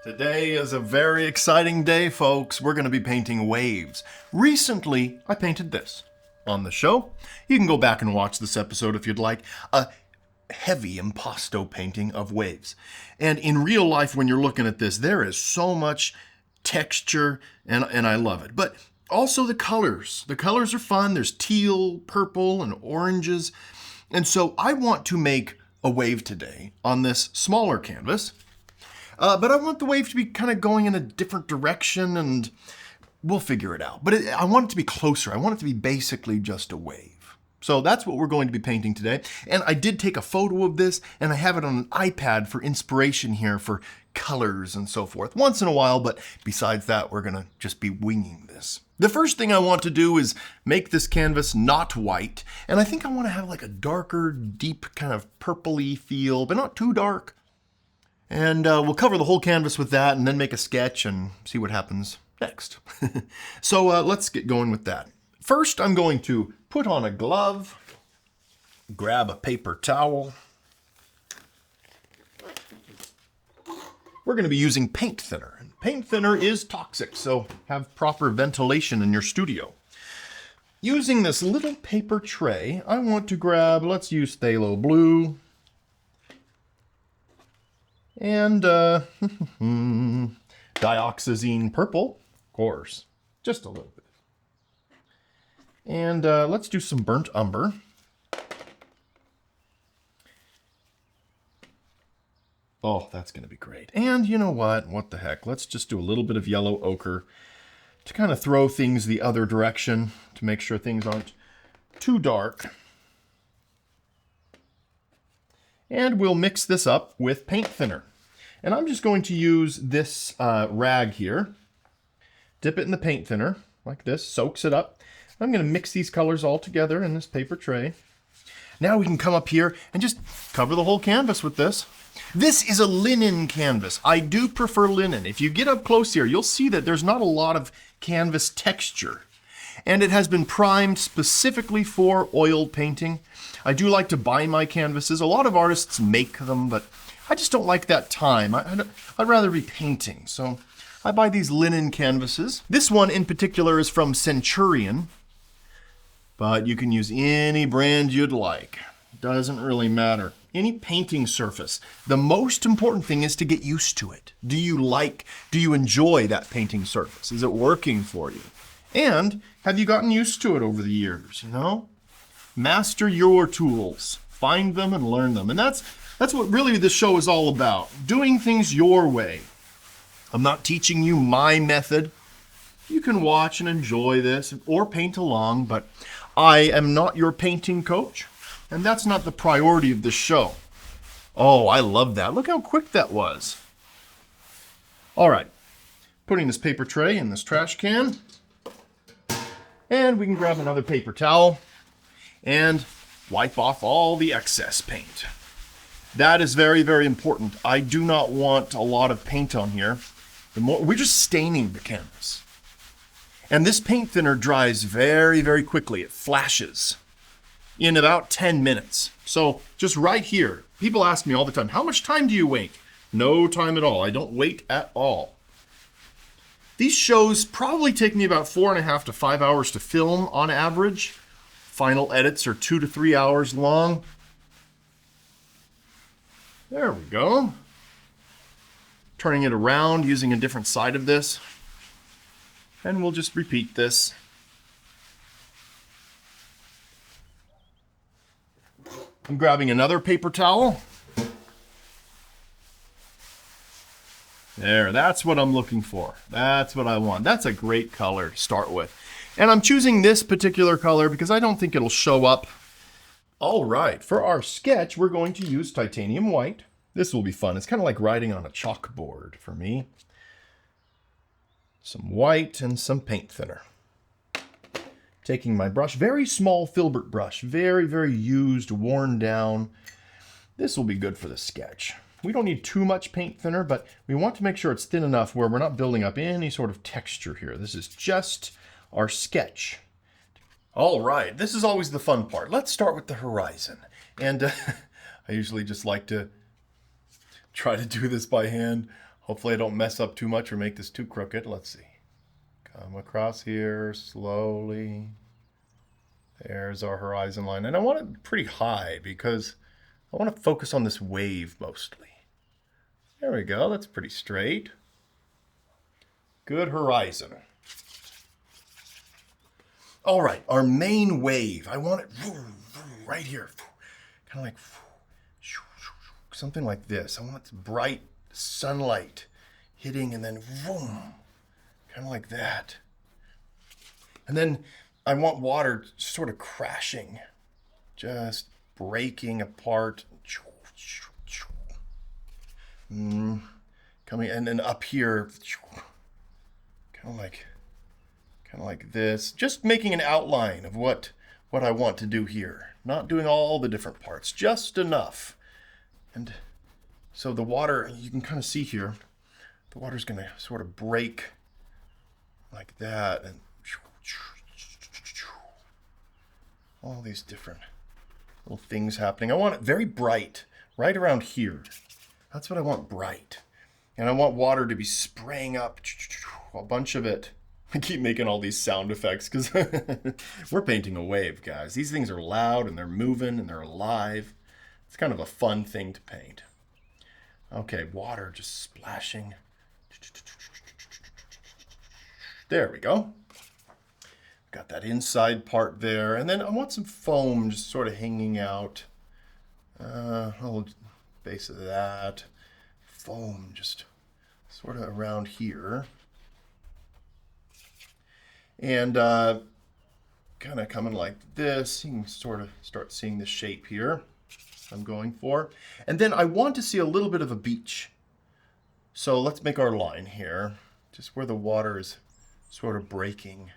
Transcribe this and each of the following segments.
Today is a very exciting day, folks. We're going to be painting waves. Recently, I painted this on the show. You can go back and watch this episode if you'd like. A heavy impasto painting of waves. And in real life, when you're looking at this, there is so much texture, and I love it. But also the colors. The colors are fun. There's teal, purple, and oranges. And so I want to make a wave today on this smaller canvas. But I want the wave to be kind of going in a different direction, and we'll figure it out. But I want it to be closer. I want it to be basically just a wave. So that's what we're going to be painting today. And I did take a photo of this, and I have it on an iPad for inspiration here for colors and so forth once in a while. But besides that, we're going to just be winging this. The first thing I want to do is make this canvas not white. And I think I want to have like a darker, deep kind of purpley feel, but not too dark. And we'll cover the whole canvas with that and then make a sketch and see what happens next. So let's get going with that. First, I'm going to put on a glove, grab a paper towel. We're going to be using paint thinner. And paint thinner is toxic, so have proper ventilation in your studio. Using this little paper tray, I want to grab, let's use phthalo blue. And dioxazine purple, of course, just a little bit. And let's do some burnt umber. Oh, that's going to be great. And you know what? What the heck? Let's just do a little bit of yellow ochre to kind of throw things the other direction to make sure things aren't too dark. And we'll mix this up with paint thinner. And I'm just going to use this rag here, dip it in the paint thinner like this, soaks it up. I'm going to mix these colors all together in this paper tray. Now we can come up here and just cover the whole canvas with this. This is a linen canvas. I do prefer linen. If you get up close here, you'll see that there's not a lot of canvas texture. And it has been primed specifically for oil painting. I do like to buy my canvases. A lot of artists make them, but I just don't like that time. I'd rather be painting. So I buy these linen canvases. This one in particular is from Centurion, but you can use any brand you'd like. Doesn't really matter. Any painting surface. The most important thing is to get used to it. Do you enjoy that painting surface? Is it working for you? And have you gotten used to it over the years, you know? Master your tools. Find them and learn them. And that's what really this show is all about. Doing things your way. I'm not teaching you my method. You can watch and enjoy this or paint along, but I am not your painting coach. And that's not the priority of this show. Oh, I love that. Look how quick that was. All right. Putting this paper tray in this trash can. And we can grab another paper towel and wipe off all the excess paint. That is very, very important. I do not want a lot of paint on here. We're just staining the canvas. And this paint thinner dries very, very quickly. It flashes in about 10 minutes. So just right here, people ask me all the time, how much time do you wait? No time at all. I don't wait at all. These shows probably take me about 4.5 to 5 hours to film on average. Final edits are 2 to 3 hours long. There we go. Turning it around using a different side of this. And we'll just repeat this. I'm grabbing another paper towel. There, that's what I'm looking for. That's what I want. That's a great color to start with. And I'm choosing this particular color because I don't think it'll show up. All right, for our sketch, we're going to use titanium white. This will be fun. It's kind of like writing on a chalkboard for me. Some white and some paint thinner. Taking my brush, very small filbert brush, very, very used, worn down. This will be good for the sketch. We don't need too much paint thinner, but we want to make sure it's thin enough where we're not building up any sort of texture here. This is just our sketch. All right, this is always the fun part. Let's start with the horizon. And I usually just like to try to do this by hand. Hopefully I don't mess up too much or make this too crooked. Let's see. Come across here slowly. There's our horizon line. And I want it pretty high because I want to focus on this wave mostly. There we go. That's pretty straight. Good horizon. All right, our main wave. I want it right here. Kind of like something like this. I want bright sunlight hitting and then boom, kind of like that. And then I want water sort of crashing, just breaking apart. Coming, and then up here, kind of like this. Just making an outline of what I want to do here. Not doing all the different parts, just enough. And so the water, you can kind of see here, the water's going to sort of break like that, and all these different little things happening. I want it very bright, right around here. That's what I want, bright. And I want water to be spraying up, a bunch of it. I keep making all these sound effects because we're painting a wave, guys. These things are loud and they're moving and they're alive. It's kind of a fun thing to paint. Okay, water just splashing. There we go. Got that inside part there. And then I want some foam just sort of hanging out. A little base of that. Foam just sort of around here. And kind of coming like this. You can sort of start seeing the shape here I'm going for. And then I want to see a little bit of a beach. So let's make our line here, just where the water is sort of breaking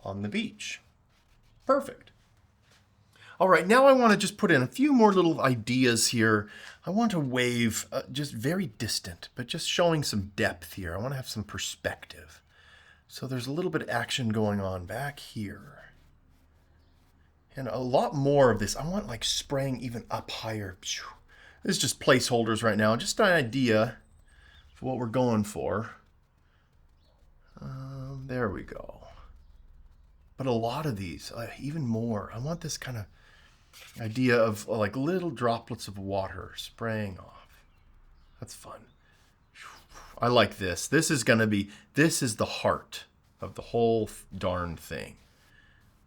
on the beach. Perfect. All right, now I want to just put in a few more little ideas here. I want a wave just very distant, but just showing some depth here. I want to have some perspective. So there's a little bit of action going on back here. And a lot more of this. I want like spraying even up higher. This is just placeholders right now. Just an idea of what we're going for. There we go. But a lot of these, even more. I want this kind of idea of like little droplets of water spraying off. That's fun. I like this. This is the heart of the whole darn thing.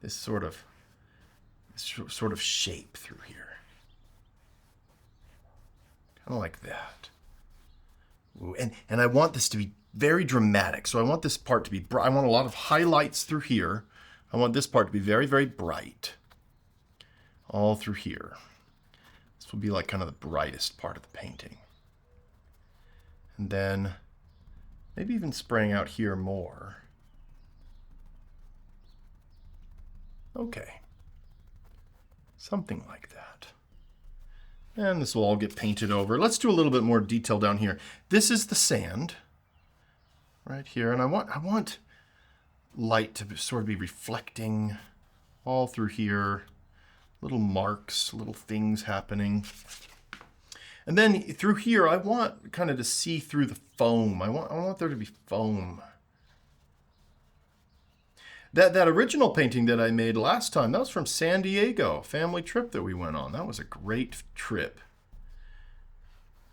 This sort of shape through here. Kind of like that. Ooh, and I want this to be very dramatic. So I want this part to be bright. I want a lot of highlights through here. I want this part to be very, very bright. All through here. This will be like kind of the brightest part of the painting. And then maybe even spraying out here more. Okay. Something like that. And this will all get painted over. Let's do a little bit more detail down here. This is the sand right here. And I want light to sort of be reflecting all through here. Little marks, little things happening. And then through here, I want kind of to see through the foam. I want there to be foam. That original painting that I made last time, that was from San Diego, family trip that we went on. That was a great trip.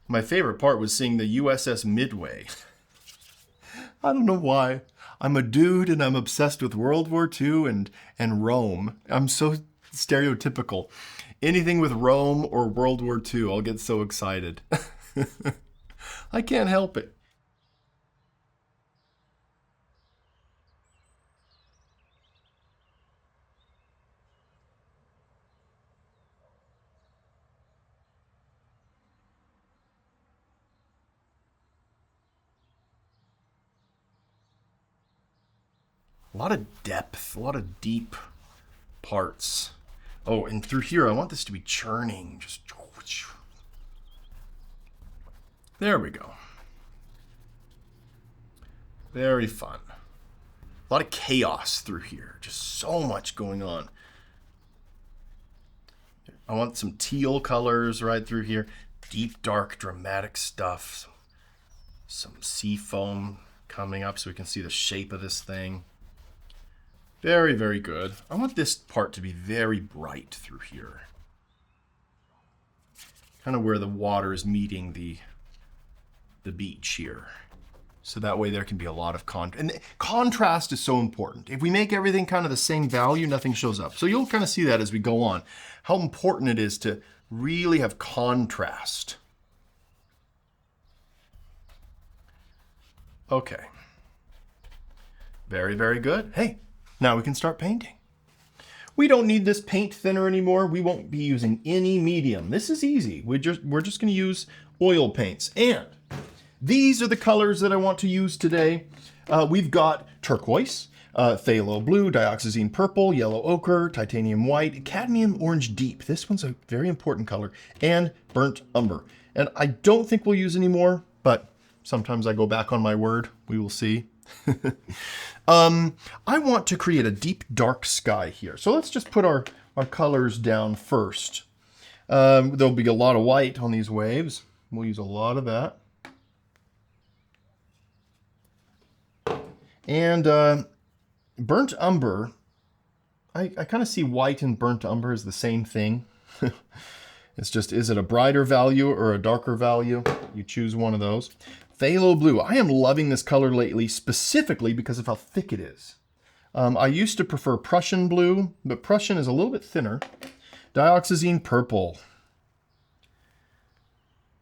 My favorite part was seeing the USS Midway. I don't know why. I'm a dude and I'm obsessed with World War II and Rome. I'm so stereotypical. Anything with Rome or World War II, I'll get so excited. I can't help it. A lot of depth, a lot of deep parts. Oh, and through here, I want this to be churning. Just there we go. Very fun. A lot of chaos through here. Just so much going on. I want some teal colors right through here. Deep, dark, dramatic stuff. Some sea foam coming up so we can see the shape of this thing. Very, very good. I want this part to be very bright through here. Kind of where the water is meeting the beach here. So that way there can be a lot of contrast. And contrast is so important. If we make everything kind of the same value, nothing shows up. So you'll kind of see that as we go on, how important it is to really have contrast. Okay. Very, very good. Hey, now we can start painting. We don't need this paint thinner anymore. We won't be using any medium. This is easy. We're just going to use oil paints. And these are the colors that I want to use today. We've got turquoise, phthalo blue, dioxazine purple, yellow ochre, titanium white, cadmium orange deep. This one's a very important color, and burnt umber. And I don't think we'll use any more, but sometimes I go back on my word. We will see. I want to create a deep dark sky here. So let's just put our colors down first. There'll be a lot of white on these waves. We'll use a lot of that. And burnt umber, I kind of see white and burnt umber as the same thing. It's just, is it a brighter value or a darker value? You choose one of those. Phthalo blue. I am loving this color lately, specifically because of how thick it is. I used to prefer Prussian blue, but Prussian is a little bit thinner. Dioxazine purple.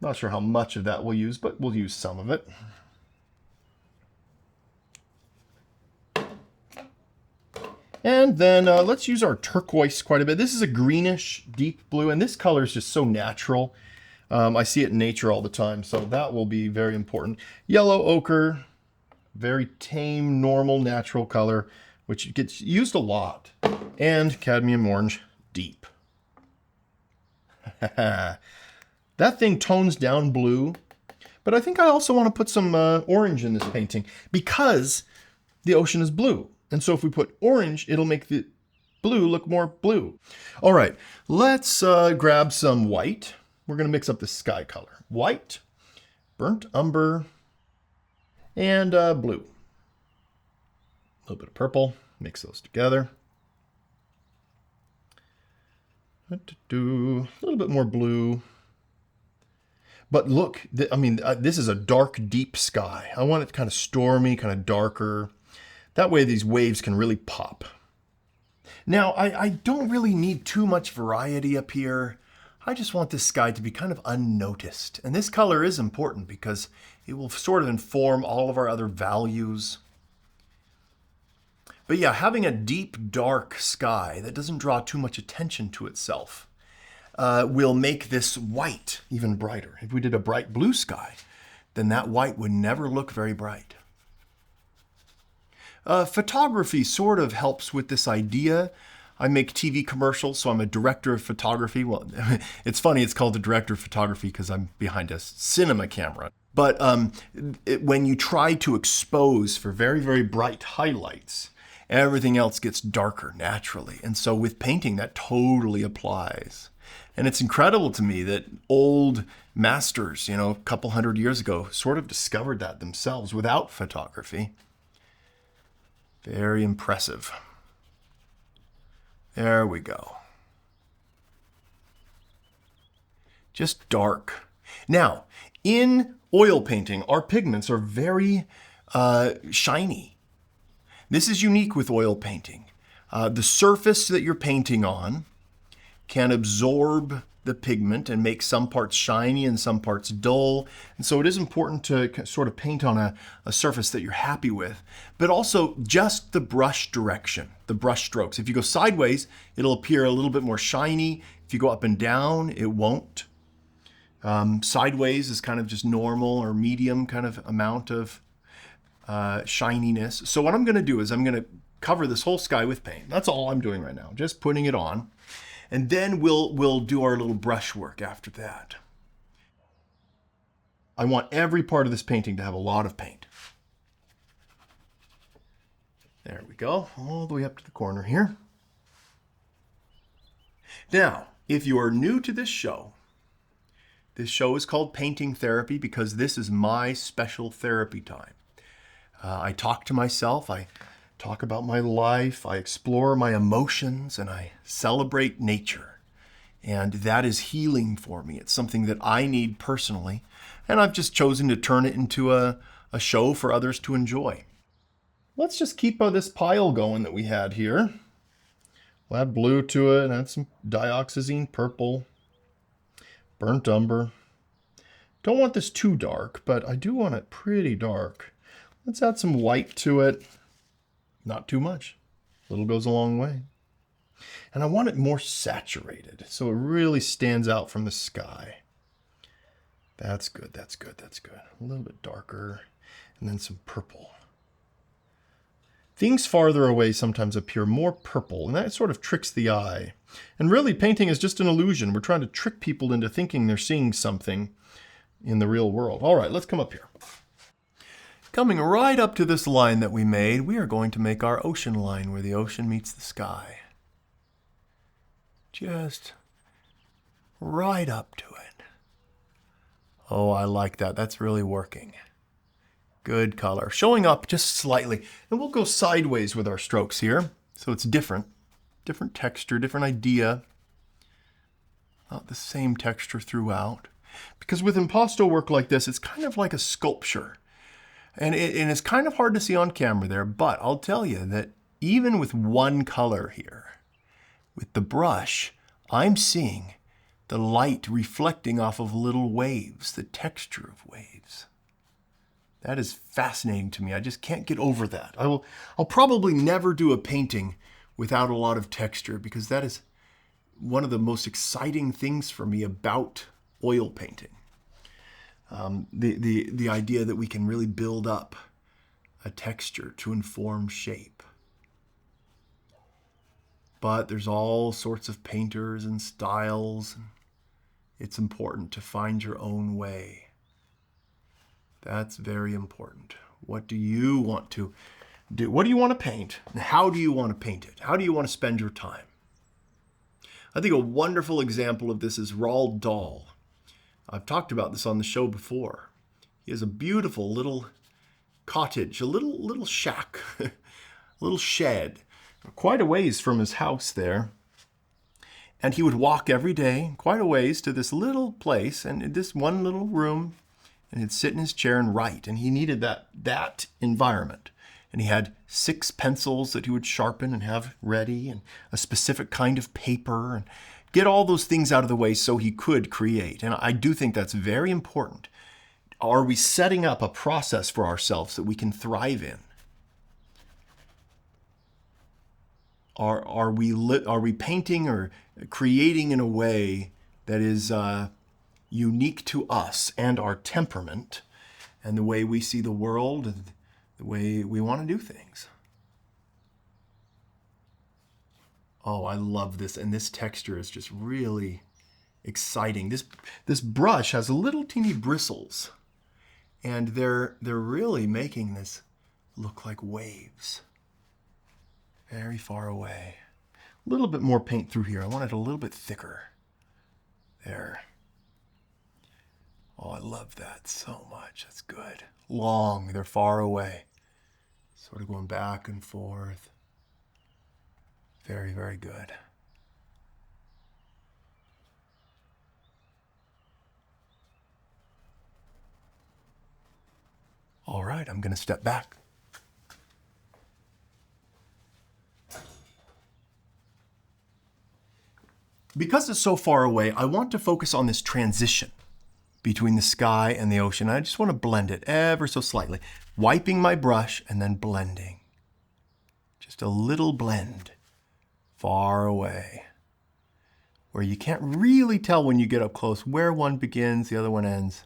Not sure how much of that we'll use, but we'll use some of it. And then let's use our turquoise quite a bit. This is a greenish deep blue, and this color is just so natural. I see it in nature all the time, so that will be very important. Yellow ochre, very tame, normal, natural color, which gets used a lot. And cadmium orange deep. That thing tones down blue, but I think I also want to put some orange in this painting because the ocean is blue. And so if we put orange, it'll make the blue look more blue. All right, let's grab some white. We're going to mix up the sky color. White, burnt umber, and blue. A little bit of purple. Mix those together. A little bit more blue. But look, this is a dark, deep sky. I want it kind of stormy, kind of darker. That way these waves can really pop. Now, I don't really need too much variety up here. I just want this sky to be kind of unnoticed. And this color is important because it will sort of inform all of our other values. But yeah, having a deep, dark sky that doesn't draw too much attention to itself will make this white even brighter. If we did a bright blue sky, then that white would never look very bright. Photography sort of helps with this idea. I make TV commercials, so I'm a director of photography. Well, it's funny, it's called the director of photography because I'm behind a cinema camera. But when you try to expose for very, very bright highlights, everything else gets darker naturally. And so with painting, that totally applies. And it's incredible to me that old masters, a couple hundred years ago, sort of discovered that themselves without photography. Very impressive. There we go. Just dark. Now, in oil painting, our pigments are very shiny. This is unique with oil painting. The surface that you're painting on can absorb the pigment and make some parts shiny and some parts dull. And so it is important to sort of paint on a surface that you're happy with, but also just the brush direction, the brush strokes. If you go sideways, it'll appear a little bit more shiny. If you go up and down, it won't. Sideways is kind of just normal or medium kind of amount of shininess. So what I'm going to do is I'm going to cover this whole sky with paint. That's all I'm doing right now, just putting it on. And then we'll do our little brush work after that. I want every part of this painting to have a lot of paint. There we go, all the way up to the corner here. Now, if you are new to this show, This show is called Painting Therapy because this is my special therapy time. I talk to myself, I talk about my life, I explore my emotions, and I celebrate nature. And that is healing for me. It's something that I need personally, and I've just chosen to turn it into a show for others to enjoy. Let's just keep this pile going that we had here. We'll add blue to it and add some dioxazine purple, burnt umber. Don't want this too dark, but I do want it pretty dark. Let's add some white to it. Not too much. A little goes a long way. And I want it more saturated, so it really stands out from the sky. That's good, that's good, that's good. A little bit darker, and then some purple. Things farther away sometimes appear more purple, and that sort of tricks the eye. And really, painting is just an illusion. We're trying to trick people into thinking they're seeing something in the real world. All right, let's come up here. Coming right up to this line that we made, we are going to make our ocean line where the ocean meets the sky. Just right up to it. Oh, I like that. That's really working. Good color. Showing up just slightly. And we'll go sideways with our strokes here. So it's different. Different texture, different idea. Not the same texture throughout. Because with impasto work like this, it's kind of like a sculpture. And it's kind of hard to see on camera there, but I'll tell you that even with one color here, with the brush, I'm seeing the light reflecting off of little waves, the texture of waves. That is fascinating to me. I just can't get over that. I'll probably never do a painting without a lot of texture because that is one of the most exciting things for me about oil painting. The idea that we can really build up a texture to inform shape. But there's all sorts of painters and styles. It's important to find your own way. That's very important. What do you want to do? What do you want to paint? And how do you want to paint it? How do you want to spend your time? I think a wonderful example of this is Roald Dahl. I've talked about this on the show before. He has a beautiful little cottage, a little shack, a little shed, quite a ways from his house there. And he would walk every day quite a ways to this little place and in this one little room, and he'd sit in his chair and write. And he needed that environment. And he had 6 pencils that he would sharpen and have ready, and a specific kind of paper, and get all those things out of the way so he could create. And I do think that's very important. Are we setting up a process for ourselves that we can thrive in? Are we painting or creating in a way that is unique to us and our temperament and the way we see the world and the way we want to do things? Oh, I love this. And this texture is just really exciting. This brush has little teeny bristles, and they're really making this look like waves. Very far away. A little bit more paint through here. I want it a little bit thicker. There. Oh, I love that so much. That's good. Long. They're far away. Sort of going back and forth. Very, very good. All right, I'm going to step back. Because it's so far away, I want to focus on this transition between the sky and the ocean. I just want to blend it ever so slightly, wiping my brush and then blending. Just a little blend far away, where you can't really tell when you get up close where one begins, the other one ends.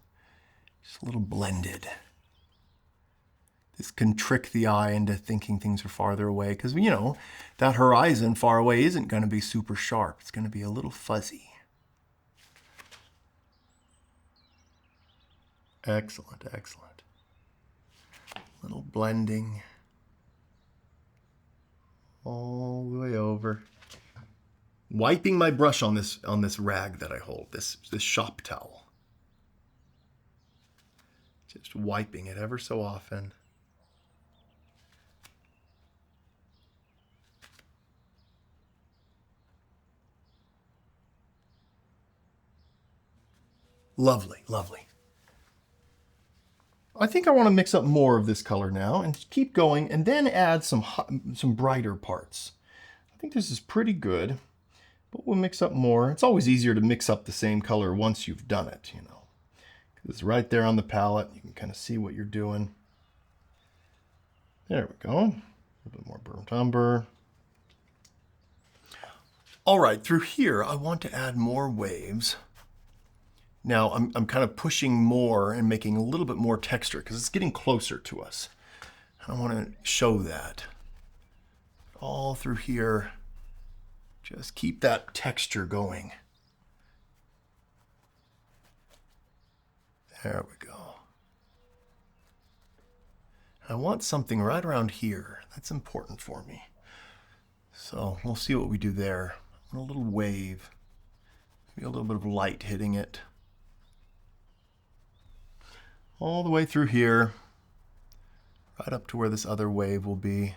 Just a little blended. This can trick the eye into thinking things are farther away because, you know, that horizon far away isn't going to be super sharp. It's going to be a little fuzzy. Excellent, excellent. Little blending all the way over. Wiping my brush on this rag that I hold, this shop towel. Just wiping it ever so often. Lovely, lovely. I think I want to mix up more of this color now and keep going and then add some brighter parts. I think this is pretty good, but we'll mix up more. It's always easier to mix up the same color once you've done it, you know. It's right there on the palette. You can kind of see what you're doing. There we go. A little bit more burnt umber. All right, through here, I want to add more waves. Now I'm kind of pushing more and making a little bit more texture because it's getting closer to us. I want to show that. All through here, just keep that texture going. There we go. I want something right around here. That's important for me. So we'll see what we do there. I want a little wave. Maybe a little bit of light hitting it. All the way through here, right up to where this other wave will be.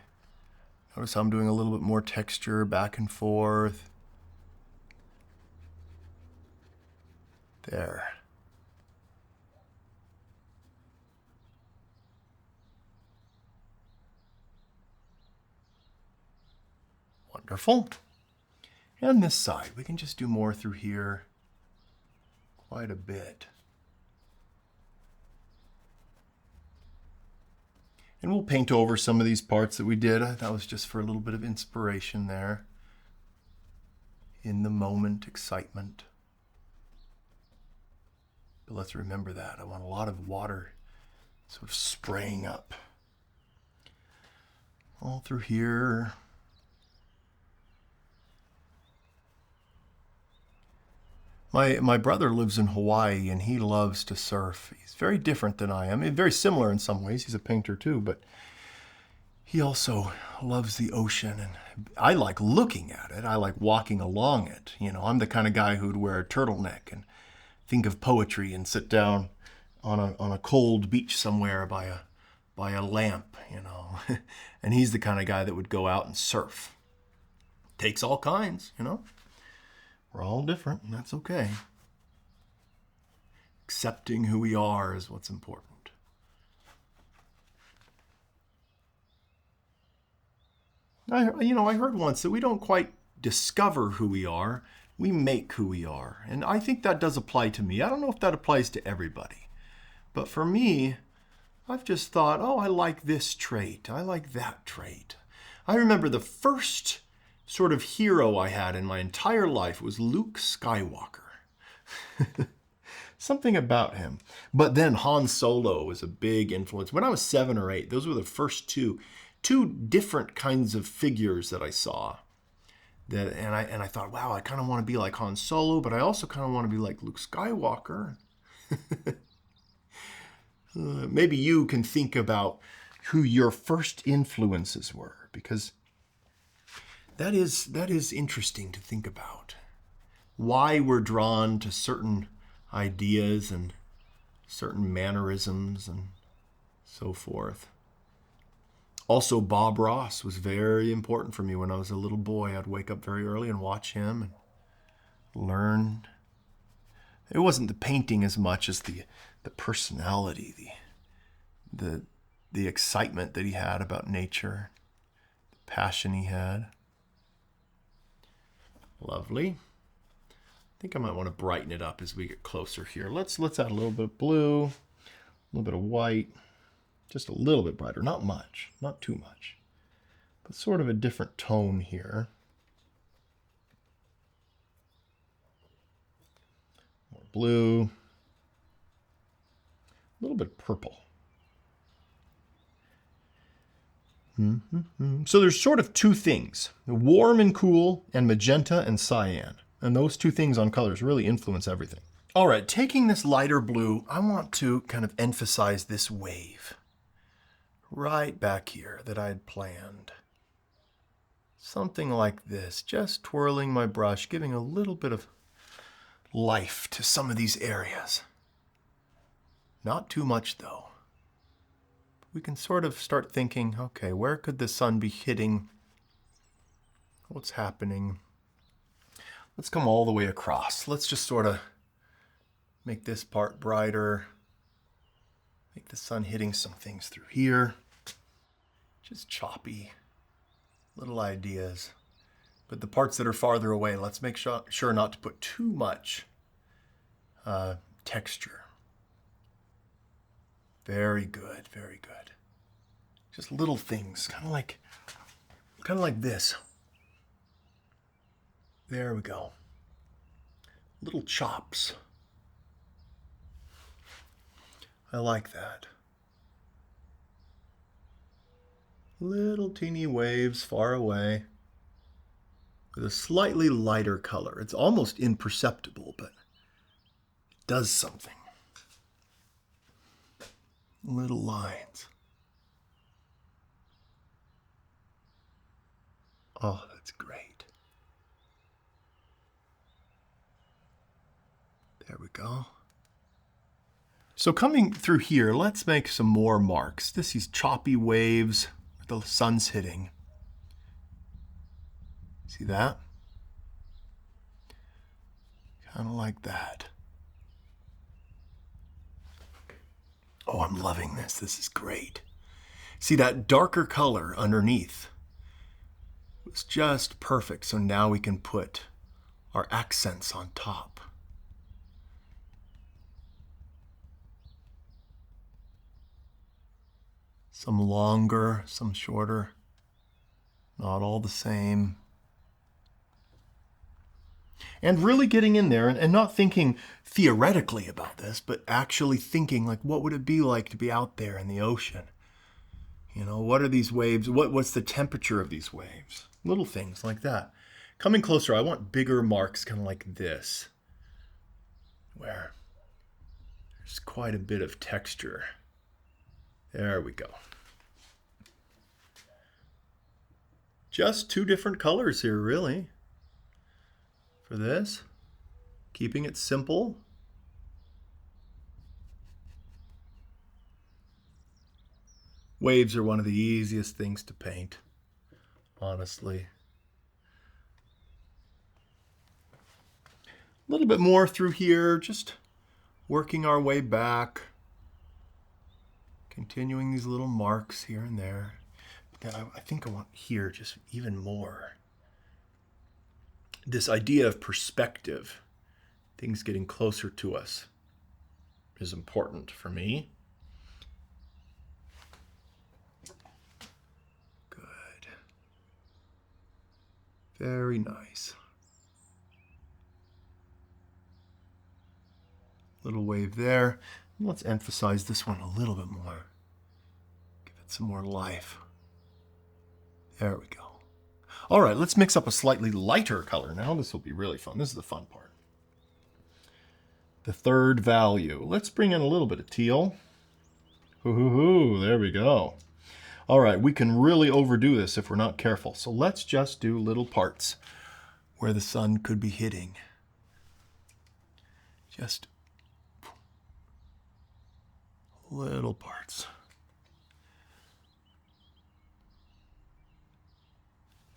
Notice how I'm doing a little bit more texture back and forth. There. Wonderful. And this side, we can just do more through here. Quite a bit. And we'll paint over some of these parts that we did. That was just for a little bit of inspiration there. In the moment, excitement. But let's remember that. I want a lot of water sort of spraying up. All through here. My brother lives in Hawaii and he loves to surf. He's very different than I am. Very similar in some ways. He's a painter too, but he also loves the ocean and I like looking at it. I like walking along it. You know, I'm the kind of guy who'd wear a turtleneck and think of poetry and sit down on a cold beach somewhere by a lamp, you know. And he's the kind of guy that would go out and surf. Takes all kinds, you know. We're all different, and that's okay. Accepting who we are is what's important. I heard once that we don't quite discover who we are, we make who we are. And I think that does apply to me. I don't know if that applies to everybody. But for me, I've just thought, oh, I like this trait. I like that trait. I remember the first sort of hero I had in my entire life was Luke Skywalker. Something about him. But then Han Solo was a big influence. When I was 7 or 8, those were the first two different kinds of figures that I saw. And I thought, wow, I kind of want to be like Han Solo, but I also kind of want to be like Luke Skywalker. Maybe you can think about who your first influences were, because that is interesting to think about. Why we're drawn to certain ideas and certain mannerisms and so forth. Also, Bob Ross was very important for me when I was a little boy. I'd wake up very early and watch him and learn. It wasn't the painting as much as the personality, the excitement that he had about nature, the passion he had. Lovely. I think I might want to brighten it up as we get closer here. Let's add a little bit of blue, a little bit of white, just a little bit brighter, not much, not too much, but sort of a different tone here. More blue, a little bit of purple. So there's sort of two things, warm and cool and magenta and cyan. And those two things on colors really influence everything. All right, taking this lighter blue, I want to kind of emphasize this wave right back here that I had planned. Something like this, just twirling my brush, giving a little bit of life to some of these areas. Not too much though. We can sort of start thinking, okay, where could the sun be hitting? What's happening? Let's come all the way across. Let's just sort of make this part brighter. Make the sun hitting some things through here. Just choppy little ideas. But the parts that are farther away, let's make sure not to put too much texture. Very good, very good. Just little things, kind of like this. There we go. Little chops. I like that. Little teeny waves far away with a slightly lighter color. It's almost imperceptible, but it does something. Little lines. Oh, that's great. There we go. So coming through here, let's make some more marks. These choppy waves where the sun's hitting. See that? Kind of like that. Oh, I'm loving this. This is great. See that darker color underneath? It was just perfect. So now we can put our accents on top. Some longer, some shorter. Not all the same. And really getting in there and not thinking theoretically about this, but actually thinking like, what would it be like to be out there in the ocean? You know, what are these waves? What's the temperature of these waves? Little things like that. Coming closer, I want bigger marks kind of like this, where there's quite a bit of texture. There we go. Just two different colors here, really. For this, keeping it simple. Waves are one of the easiest things to paint, honestly. A little bit more through here, just working our way back. Continuing these little marks here and there. But then I think I want here just even more. This idea of perspective, things getting closer to us, is important for me. Good. Very nice. Little wave there. Let's emphasize this one a little bit more. Give it some more life. There we go. All right, let's mix up a slightly lighter color now. This will be really fun. This is the fun part. The third value. Let's bring in a little bit of teal. There we go. All right, we can really overdo this if we're not careful. So let's just do little parts where the sun could be hitting. Just little parts.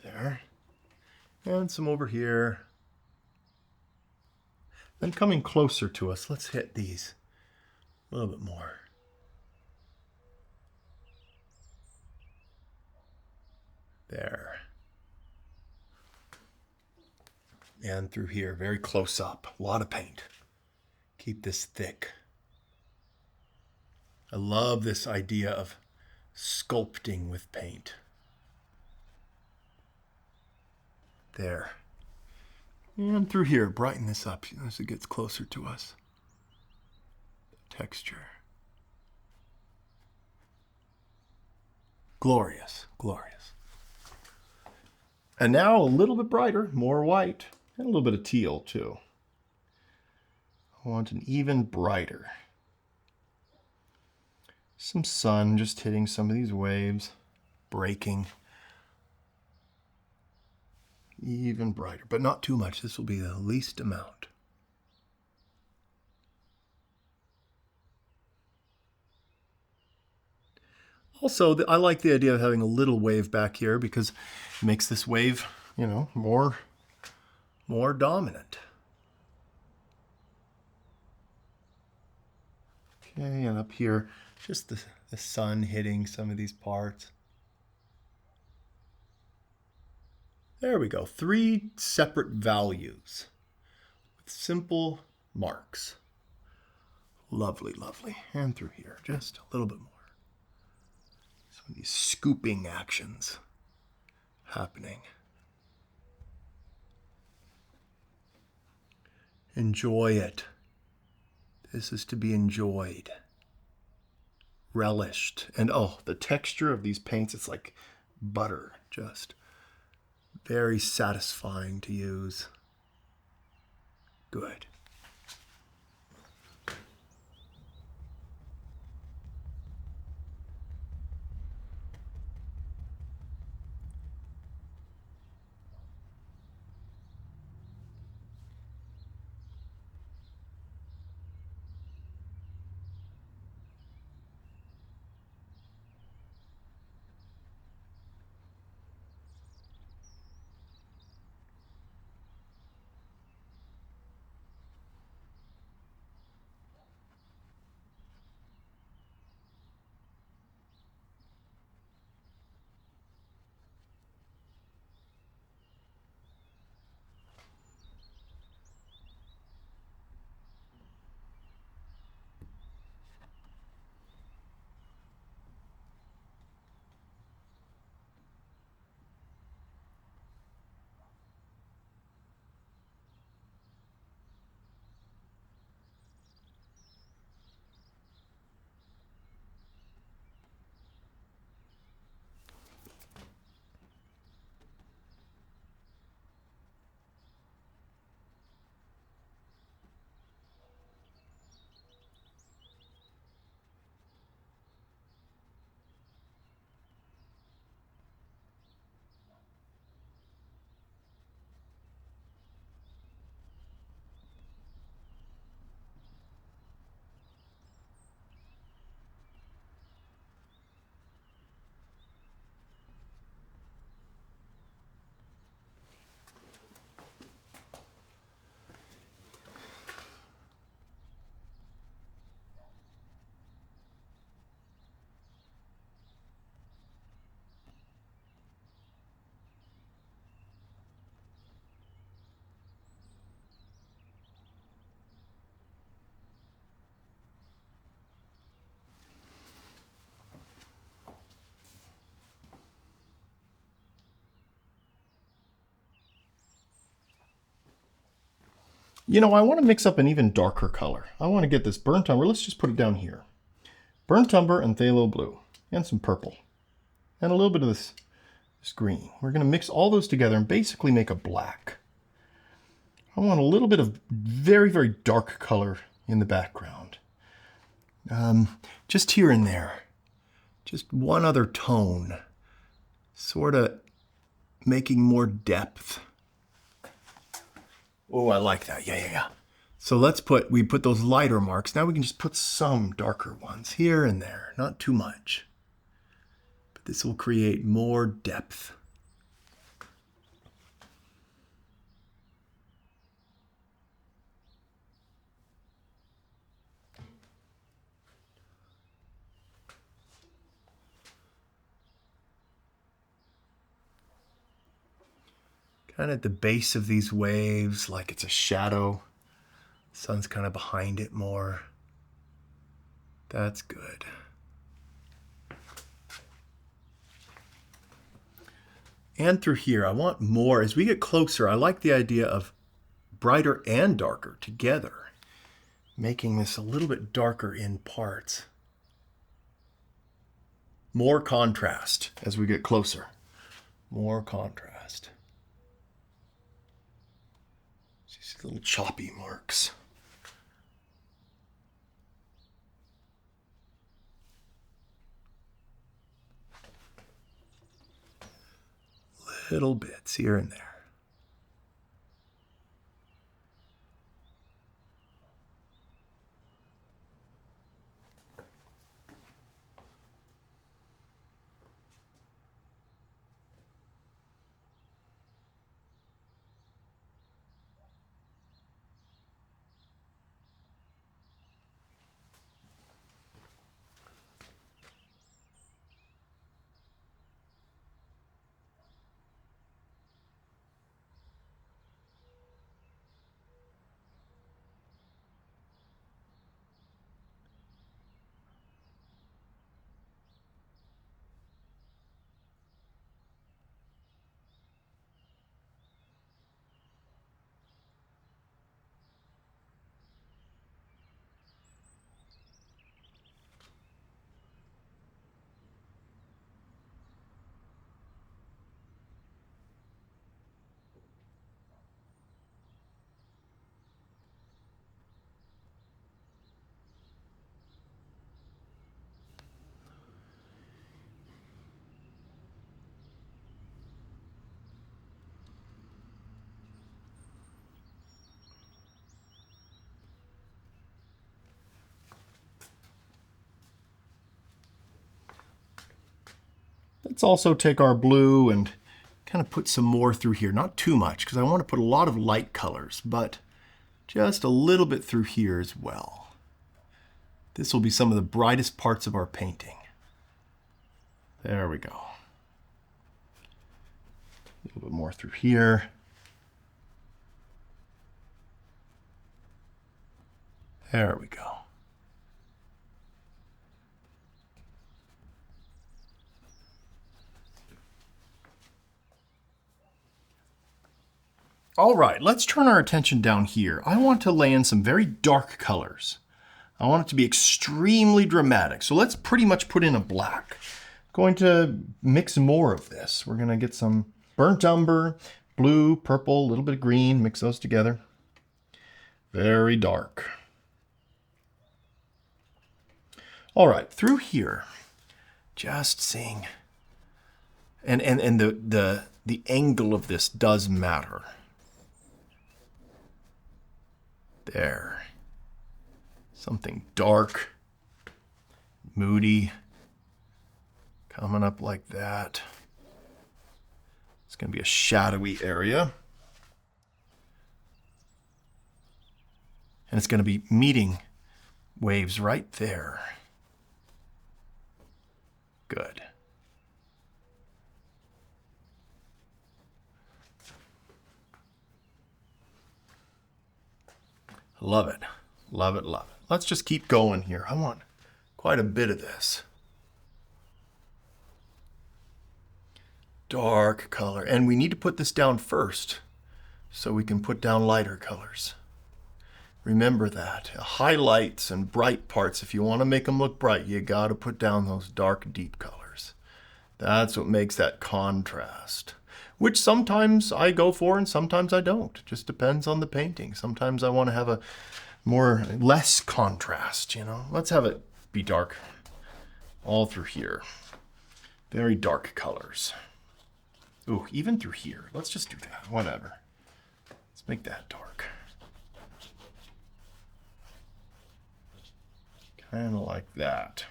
There. And some over here. Then coming closer to us, let's hit these a little bit more. There. And through here, very close up. A lot of paint. Keep this thick. I love this idea of sculpting with paint. There. And through here, brighten this up as it gets closer to us. Texture. Glorious, glorious. And now a little bit brighter, more white, and a little bit of teal too. I want an even brighter. Some sun just hitting some of these waves, breaking. Even brighter, but not too much. This will be the least amount. Also, I like the idea of having a little wave back here because it makes this wave, you know, more dominant. Okay, and up here, just the sun hitting some of these parts. There we go. 3 separate values with simple marks. Lovely, lovely. And through here, just a little bit more. Some of these scooping actions happening. Enjoy it. This is to be enjoyed, relished. And oh, the texture of these paints, it's like butter, just very satisfying to use. Good. You know, I want to mix up an even darker color. I want to get this burnt umber. Let's just put it down here. Burnt umber and phthalo blue and some purple and a little bit of this green. We're going to mix all those together and basically make a black. I want a little bit of very, very dark color in the background. Just here and there. Just one other tone. Sort of making more depth. Oh, I like that. Yeah. So we put those lighter marks. Now we can just put some darker ones here and there. Not too much. But this will create more depth. Kind of at the base of these waves, like it's a shadow. Sun's kind of behind it more. That's good. And through here, I want more. As we get closer, I like the idea of brighter and darker together, making this a little bit darker in parts. More contrast as we get closer. More contrast. These little choppy marks. Little bits here and there. Let's also take our blue and kind of put some more through here. Not too much, because I want to put a lot of light colors, but just a little bit through here as well. This will be some of the brightest parts of our painting. There we go. A little bit more through here. There we go. All right, let's turn our attention down here. I want to lay in some very dark colors. I want it to be extremely dramatic. So let's pretty much put in a black. Going to mix more of this. We're going to get some burnt umber, blue, purple, a little bit of green, mix those together. Very dark. All right, through here, just seeing, and the angle of this does matter. There. Something dark, moody, coming up like that. It's going to be a shadowy area. And it's going to be meeting waves right there. Good. Love it. Love it, love it. Let's just keep going here. I want quite a bit of this. Dark color. And we need to put this down first so we can put down lighter colors. Remember that. Highlights and bright parts, if you want to make them look bright, you got to put down those dark, deep colors. That's what makes that contrast, which sometimes I go for and sometimes I don't. It just depends on the painting. Sometimes I want to have a less contrast, you know. Let's have it be dark all through here. Very dark colors. Ooh, even through here. Let's just do that. Whatever. Let's make that dark. Kind of like that.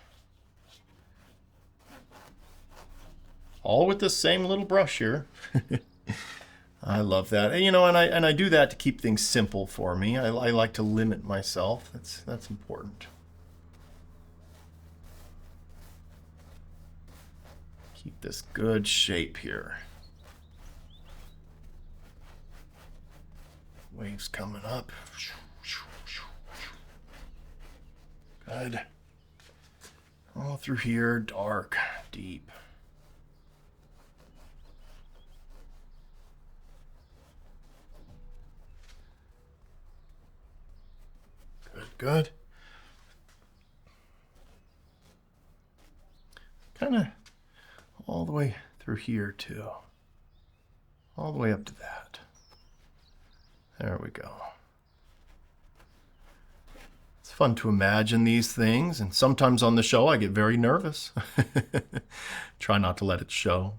All with the same little brush here. I love that. And, you know, and I do that to keep things simple for me. I like to limit myself. That's important. Keep this good shape here. Waves coming up. Good. All through here, dark, deep. Good. Kind of all the way through here too. All the way up to that. There we go. It's fun to imagine these things, and sometimes on the show I get very nervous. Try not to let it show.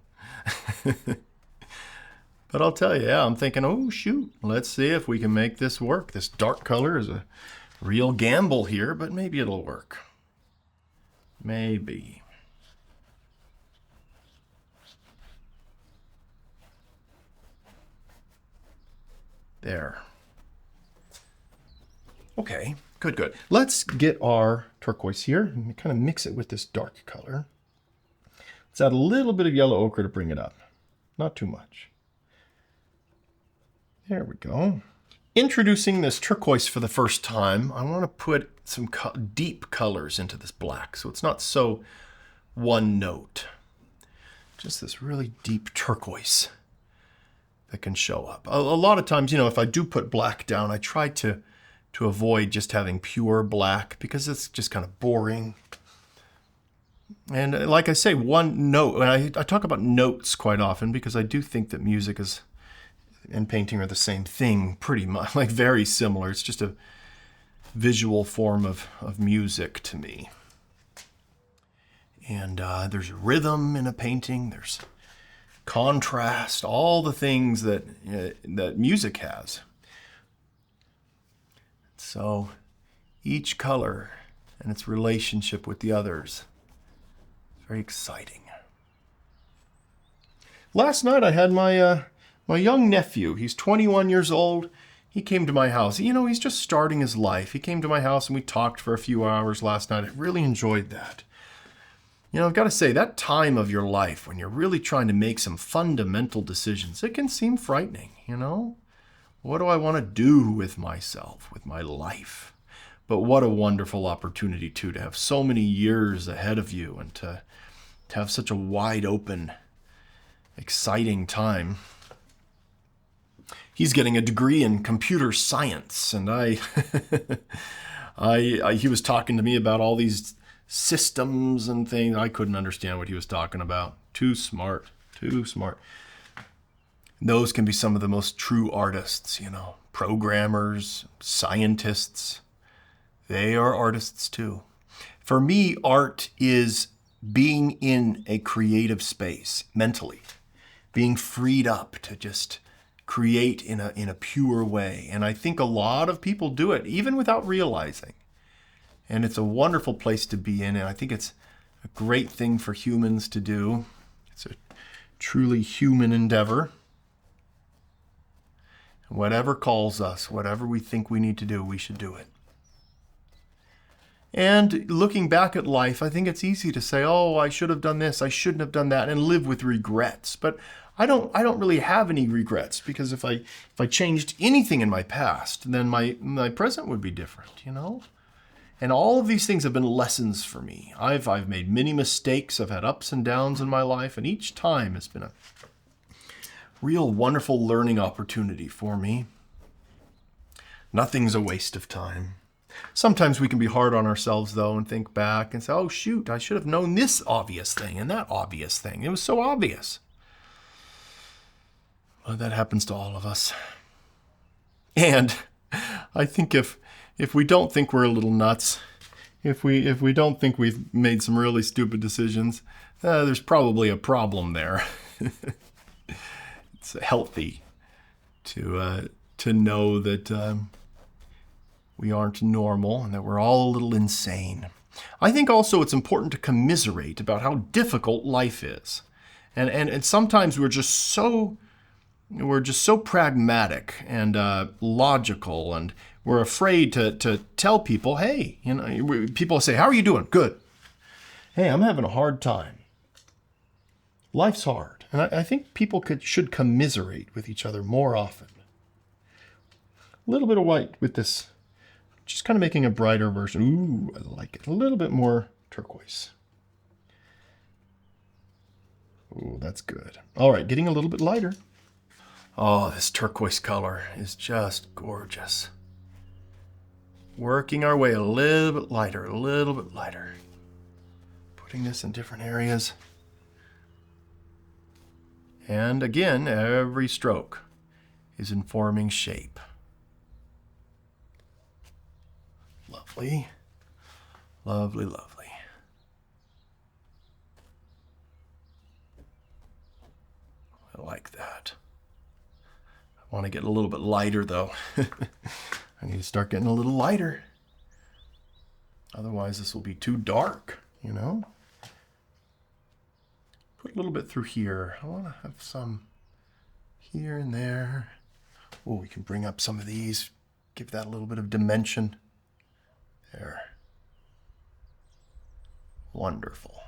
But I'll tell you, yeah, I'm thinking, oh shoot, let's see if we can make this work. This dark color is a real gamble here, but maybe it'll work. Maybe. There. Okay, good. Let's get our turquoise here and kind of mix it with this dark color. Let's add a little bit of yellow ochre to bring it up. Not too much. There we go. Introducing this turquoise for the first time, I want to put some deep colors into this black, so it's not so one note. Just this really deep turquoise that can show up. A lot of times, you know, if I do put black down, I try to avoid just having pure black because it's just kind of boring. And like I say, one note, and I talk about notes quite often because I do think that music and painting are the same thing pretty much, like very similar. It's just a visual form of music to me. And there's rhythm in a painting, there's contrast, all the things that music has. So each color and its relationship with the others, very exciting. Last night I had my young nephew. He's 21 years old. He came to my house. You know, he's just starting his life. He came to my house and we talked for a few hours last night. I really enjoyed that. You know, I've got to say, that time of your life when you're really trying to make some fundamental decisions, it can seem frightening, you know? What do I want to do with myself, with my life? But what a wonderful opportunity, too, to have so many years ahead of you and to have such a wide open, exciting time. He's getting a degree in computer science, and he was talking to me about all these systems and things. I couldn't understand what he was talking about. Too smart, too smart. Those can be some of the most true artists, you know, programmers, scientists. They are artists too. For me, art is being in a creative space mentally, being freed up to just create in a pure way. And I think a lot of people do it even without realizing. And it's a wonderful place to be in, and I think it's a great thing for humans to do. It's a truly human endeavor. Whatever calls us, whatever we think we need to do, we should do it. And looking back at life, I think it's easy to say, oh, I should have done this, I shouldn't have done that, and live with regrets. But I don't really have any regrets, because if I changed anything in my past, then my present would be different, you know? And all of these things have been lessons for me. I've made many mistakes, I've had ups and downs in my life, and each time has been a real wonderful learning opportunity for me. Nothing's a waste of time. Sometimes we can be hard on ourselves, though, and think back and say, oh, shoot, I should have known this obvious thing and that obvious thing. It was so obvious. Well, that happens to all of us. And I think if we don't think we're a little nuts, if we don't think we've made some really stupid decisions, there's probably a problem there. It's healthy to know that we aren't normal and that we're all a little insane. I think also it's important to commiserate about how difficult life is, and sometimes we're just so pragmatic and logical, and we're afraid to tell people, hey, you know, people say, how are you doing? Good. Hey, I'm having a hard time. Life's hard. And I think people should commiserate with each other more often. A little bit of white with this, just kind of making a brighter version. Ooh, I like it. A little bit more turquoise. Ooh, that's good. All right, getting a little bit lighter. Oh, this turquoise color is just gorgeous. Working our way a little bit lighter, a little bit lighter. Putting this in different areas. And again, every stroke is informing shape. Lovely, lovely, lovely. I like that. I want to get a little bit lighter, though. I need to start getting a little lighter. Otherwise, this will be too dark, you know? Put a little bit through here. I want to have some here and there. Oh, we can bring up some of these, give that a little bit of dimension. There. Wonderful.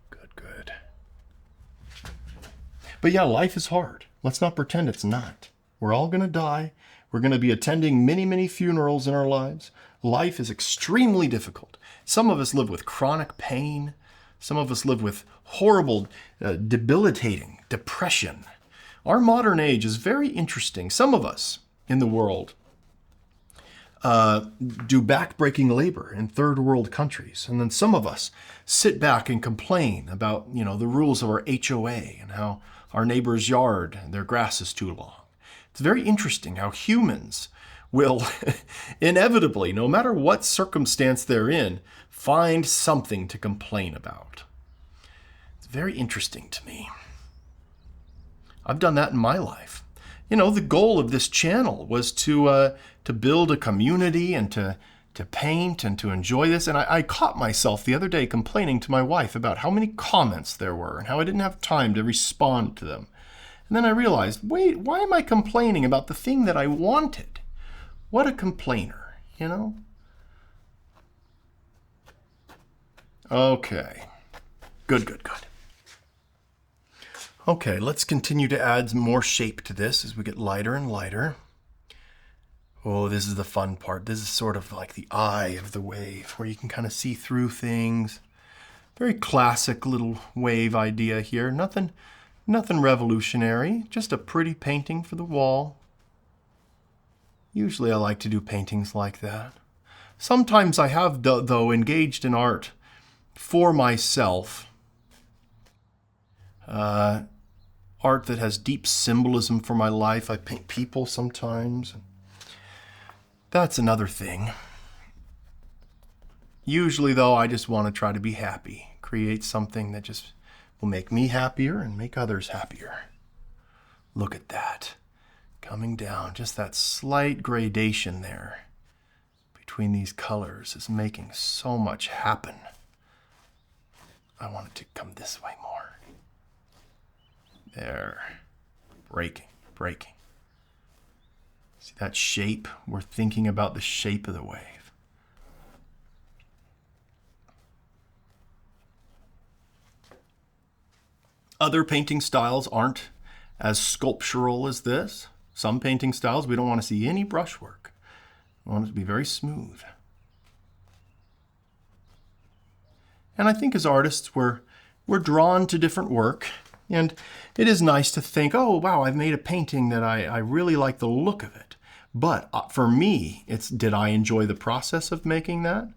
Good, good. But yeah, life is hard. Let's not pretend it's not. We're all going to die. We're going to be attending many, many funerals in our lives. Life is extremely difficult. Some of us live with chronic pain. Some of us live with horrible, debilitating depression. Our modern age is very interesting. Some of us in the world do backbreaking labor in third world countries. And then some of us sit back and complain about, you know, the rules of our HOA and how our neighbor's yard, their grass is too long. It's very interesting how humans will inevitably, no matter what circumstance they're in, find something to complain about. It's very interesting to me. I've done that in my life. You know, the goal of this channel was to build a community and to to paint and to enjoy this. And I caught myself the other day complaining to my wife about how many comments there were and how I didn't have time to respond to them. And then I realized, wait, why am I complaining about the thing that I wanted? What a complainer, you know? Okay. Good, good, good. Okay, let's continue to add more shape to this as we get lighter and lighter. Oh, this is the fun part. This is sort of like the eye of the wave, where you can kind of see through things. Very classic little wave idea here. Nothing revolutionary, just a pretty painting for the wall. Usually I like to do paintings like that. Sometimes I have, though, engaged in art for myself. Art that has deep symbolism for my life. I paint people sometimes. That's another thing. Usually, though, I just want to try to be happy. Create something that just will make me happier and make others happier. Look at that. Coming down, just that slight gradation there between these colors is making so much happen. I want it to come this way more. There. Breaking, breaking. See that shape? We're thinking about the shape of the wave. Other painting styles aren't as sculptural as this. Some painting styles, we don't want to see any brushwork. We want it to be very smooth. And I think as artists, we're drawn to different work. And it is nice to think, oh, wow, I've made a painting that I really like the look of it. But for me, it's, did I enjoy the process of making that?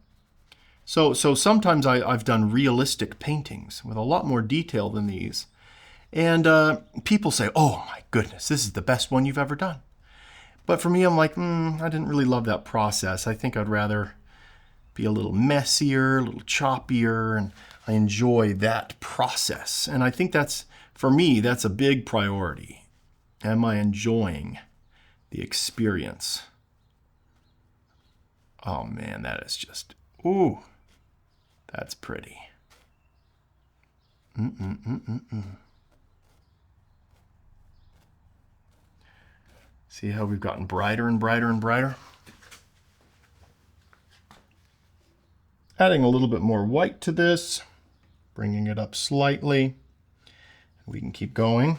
So sometimes I've done realistic paintings with a lot more detail than these. And people say, oh my goodness, this is the best one you've ever done. But for me, I'm like, I didn't really love that process. I think I'd rather be a little messier, a little choppier, and I enjoy that process. And I think that's, for me, that's a big priority. Am I enjoying the experience? Oh man, that is just, ooh, that's pretty. See how we've gotten brighter and brighter and brighter? Adding a little bit more white to this, bringing it up slightly. We can keep going.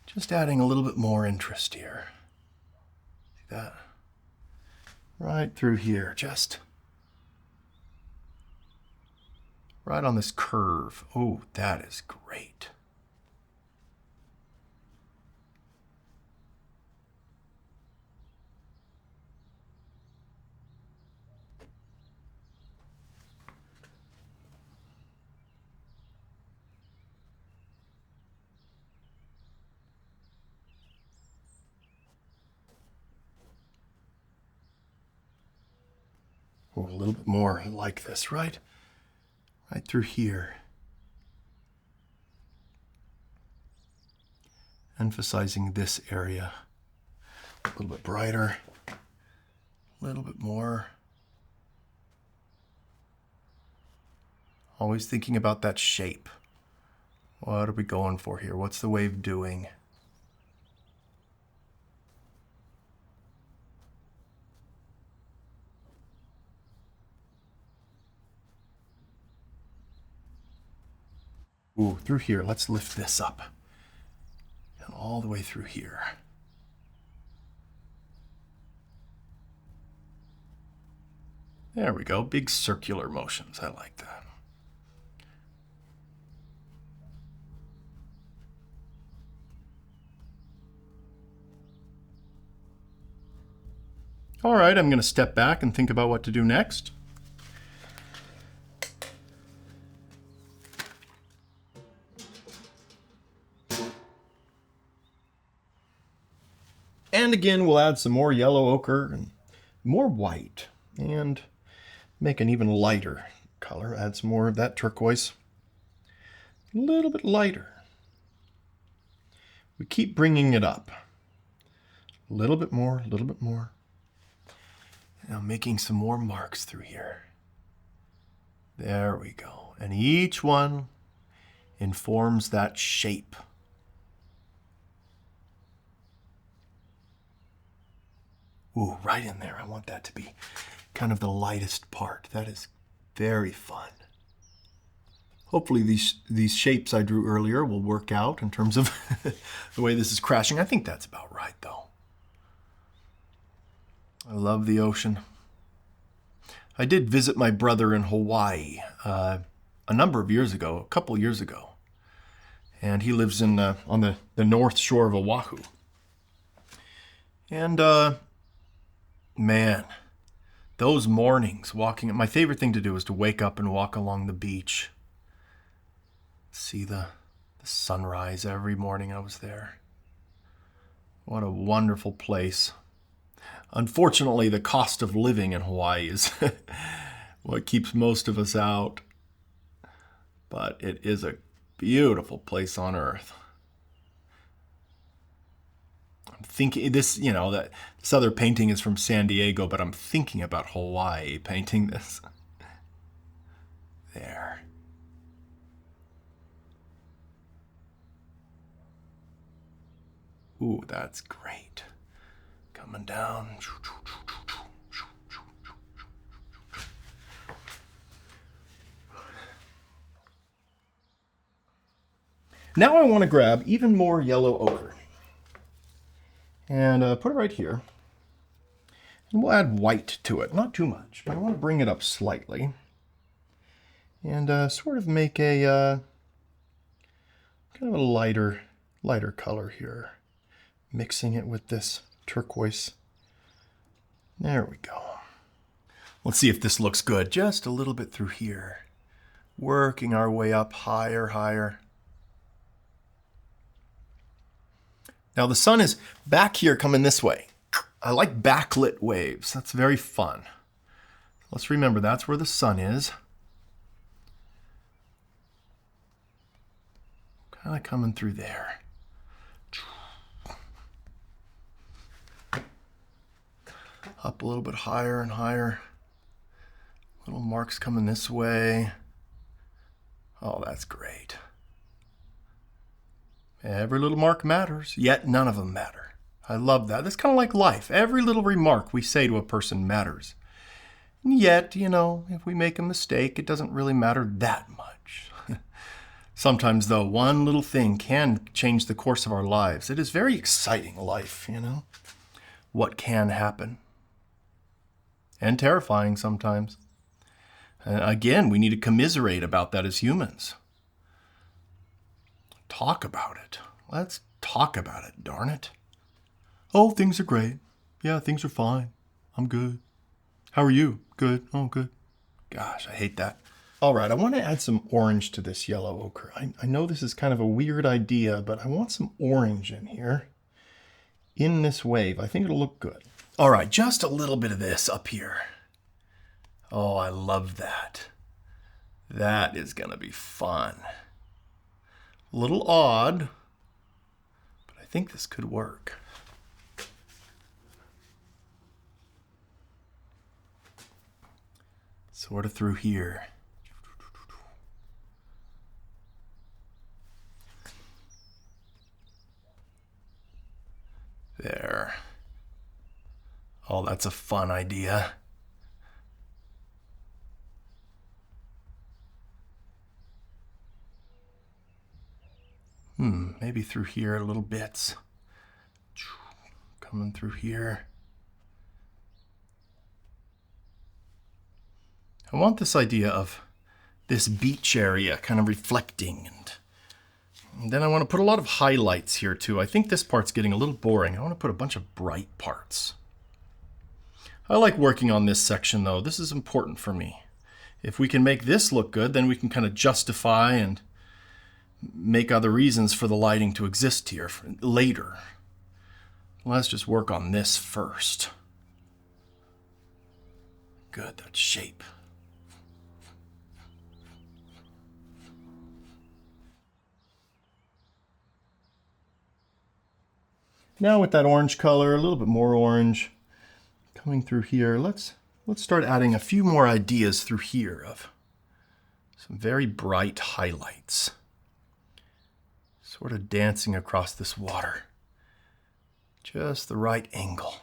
Just adding a little bit more interest here. See that? Right through here, just right on this curve. Oh, that is great. Oh, a little bit more like this, right? Right through here. Emphasizing this area. A little bit brighter. A little bit more. Always thinking about that shape. What are we going for here? What's the wave doing? Ooh, through here. Let's lift this up. And all the way through here. There we go. Big circular motions. I like that. All right, I'm going to step back and think about what to do next. And again, we'll add some more yellow ochre and more white and make an even lighter color. Add some more of that turquoise. A little bit lighter. We keep bringing it up. A little bit more, a little bit more. Now making some more marks through here. There we go. And each one informs that shape. Ooh, right in there. I want that to be kind of the lightest part. That is very fun. Hopefully these shapes I drew earlier will work out in terms of the way this is crashing. I think that's about right, though. I love the ocean. I did visit my brother in Hawaii a number of years ago, a couple years ago. And he lives on the north shore of Oahu. And man, those mornings walking, my favorite thing to do is to wake up and walk along the beach. See the sunrise every morning I was there. What a wonderful place. Unfortunately, the cost of living in Hawaii is what keeps most of us out. But it is a beautiful place on earth. I'm thinking this other painting is from San Diego, but I'm thinking about Hawaii painting this. There. Ooh, that's great. Coming down. Now I want to grab even more yellow ochre and put it right here. And we'll add white to it. Not too much, but I want to bring it up slightly. And sort of make a kind of a lighter color here. Mixing it with this turquoise. There we go. Let's see if this looks good. Just a little bit through here. Working our way up higher, higher. Now the sun is back here coming this way. I like backlit waves. That's very fun. Let's remember that's where the sun is. Kind of coming through there. Up a little bit higher and higher. Little marks coming this way. Oh, that's great. Every little mark matters, yet none of them matter. I love that. That's kind of like life. Every little remark we say to a person matters. And yet, if we make a mistake, it doesn't really matter that much. Sometimes, though, one little thing can change the course of our lives. It is very exciting, life, what can happen. And terrifying sometimes. Again, we need to commiserate about that as humans. Talk about it. Let's talk about it, darn it. Oh, things are great. Yeah, things are fine. I'm good. How are you? Good. Oh, good. Gosh, I hate that. All right, I want to add some orange to this yellow ochre. I know this is kind of a weird idea, but I want some orange in here. In this wave. I think it'll look good. All right, just a little bit of this up here. Oh, I love that. That is going to be fun. A little odd, but I think this could work. Sort of through here. There. Oh, that's a fun idea. Maybe through here a little bits. Coming through here. I want this idea of this beach area kind of reflecting. And then I want to put a lot of highlights here too. I think this part's getting a little boring. I want to put a bunch of bright parts. I like working on this section though. This is important for me. If we can make this look good, then we can kind of justify and make other reasons for the lighting to exist here later. Let's just work on this first. Good, that shape. Now with that orange color, a little bit more orange coming through here, let's let's start adding a few more ideas through here of some very bright highlights. Sort of dancing across this water. Just the right angle.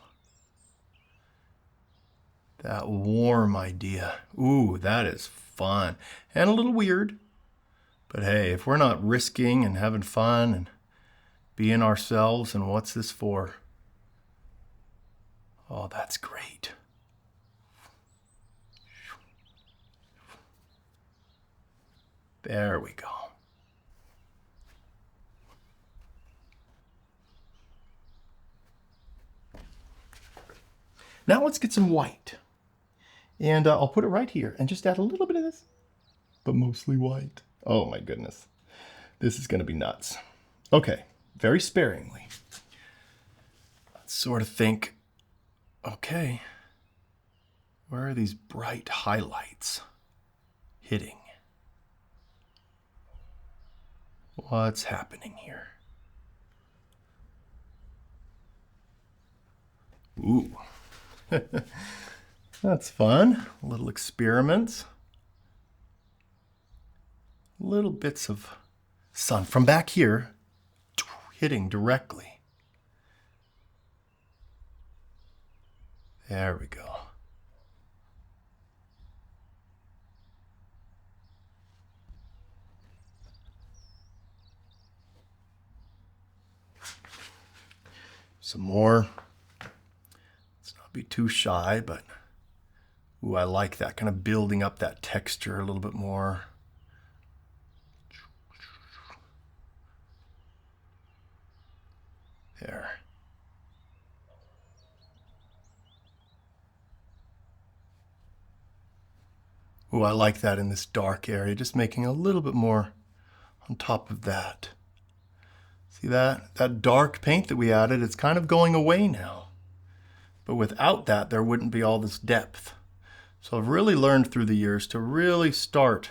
That warm idea. Ooh, that is fun. And a little weird. But hey, if we're not risking and having fun and being ourselves, and what's this for? Oh, that's great. There we go. Now let's get some white. And I'll put it right here and just add a little bit of this, but mostly white. Oh my goodness. This is going to be nuts. Okay, very sparingly. Let's sort of think, okay, where are these bright highlights hitting? What's happening here? Ooh. That's fun. Little experiments. Little bits of sun from back here hitting directly. There we go. Some more. Let's not be too shy, but ooh, I like that. Kind of building up that texture a little bit more. There. Ooh, I like that in this dark area, just making a little bit more on top of that. See that? That dark paint that we added, it's kind of going away now. But without that, there wouldn't be all this depth. So I've really learned through the years to really start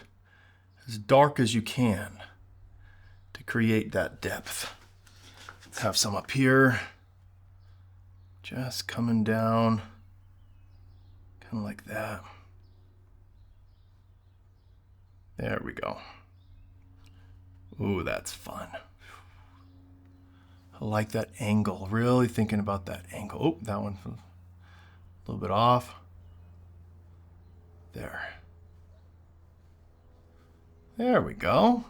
as dark as you can to create that depth. Let's have some up here. Just coming down, kind of like that. There we go. Ooh, that's fun. I like that angle, really thinking about that angle. Oh, that one's a little bit off. There. There we go.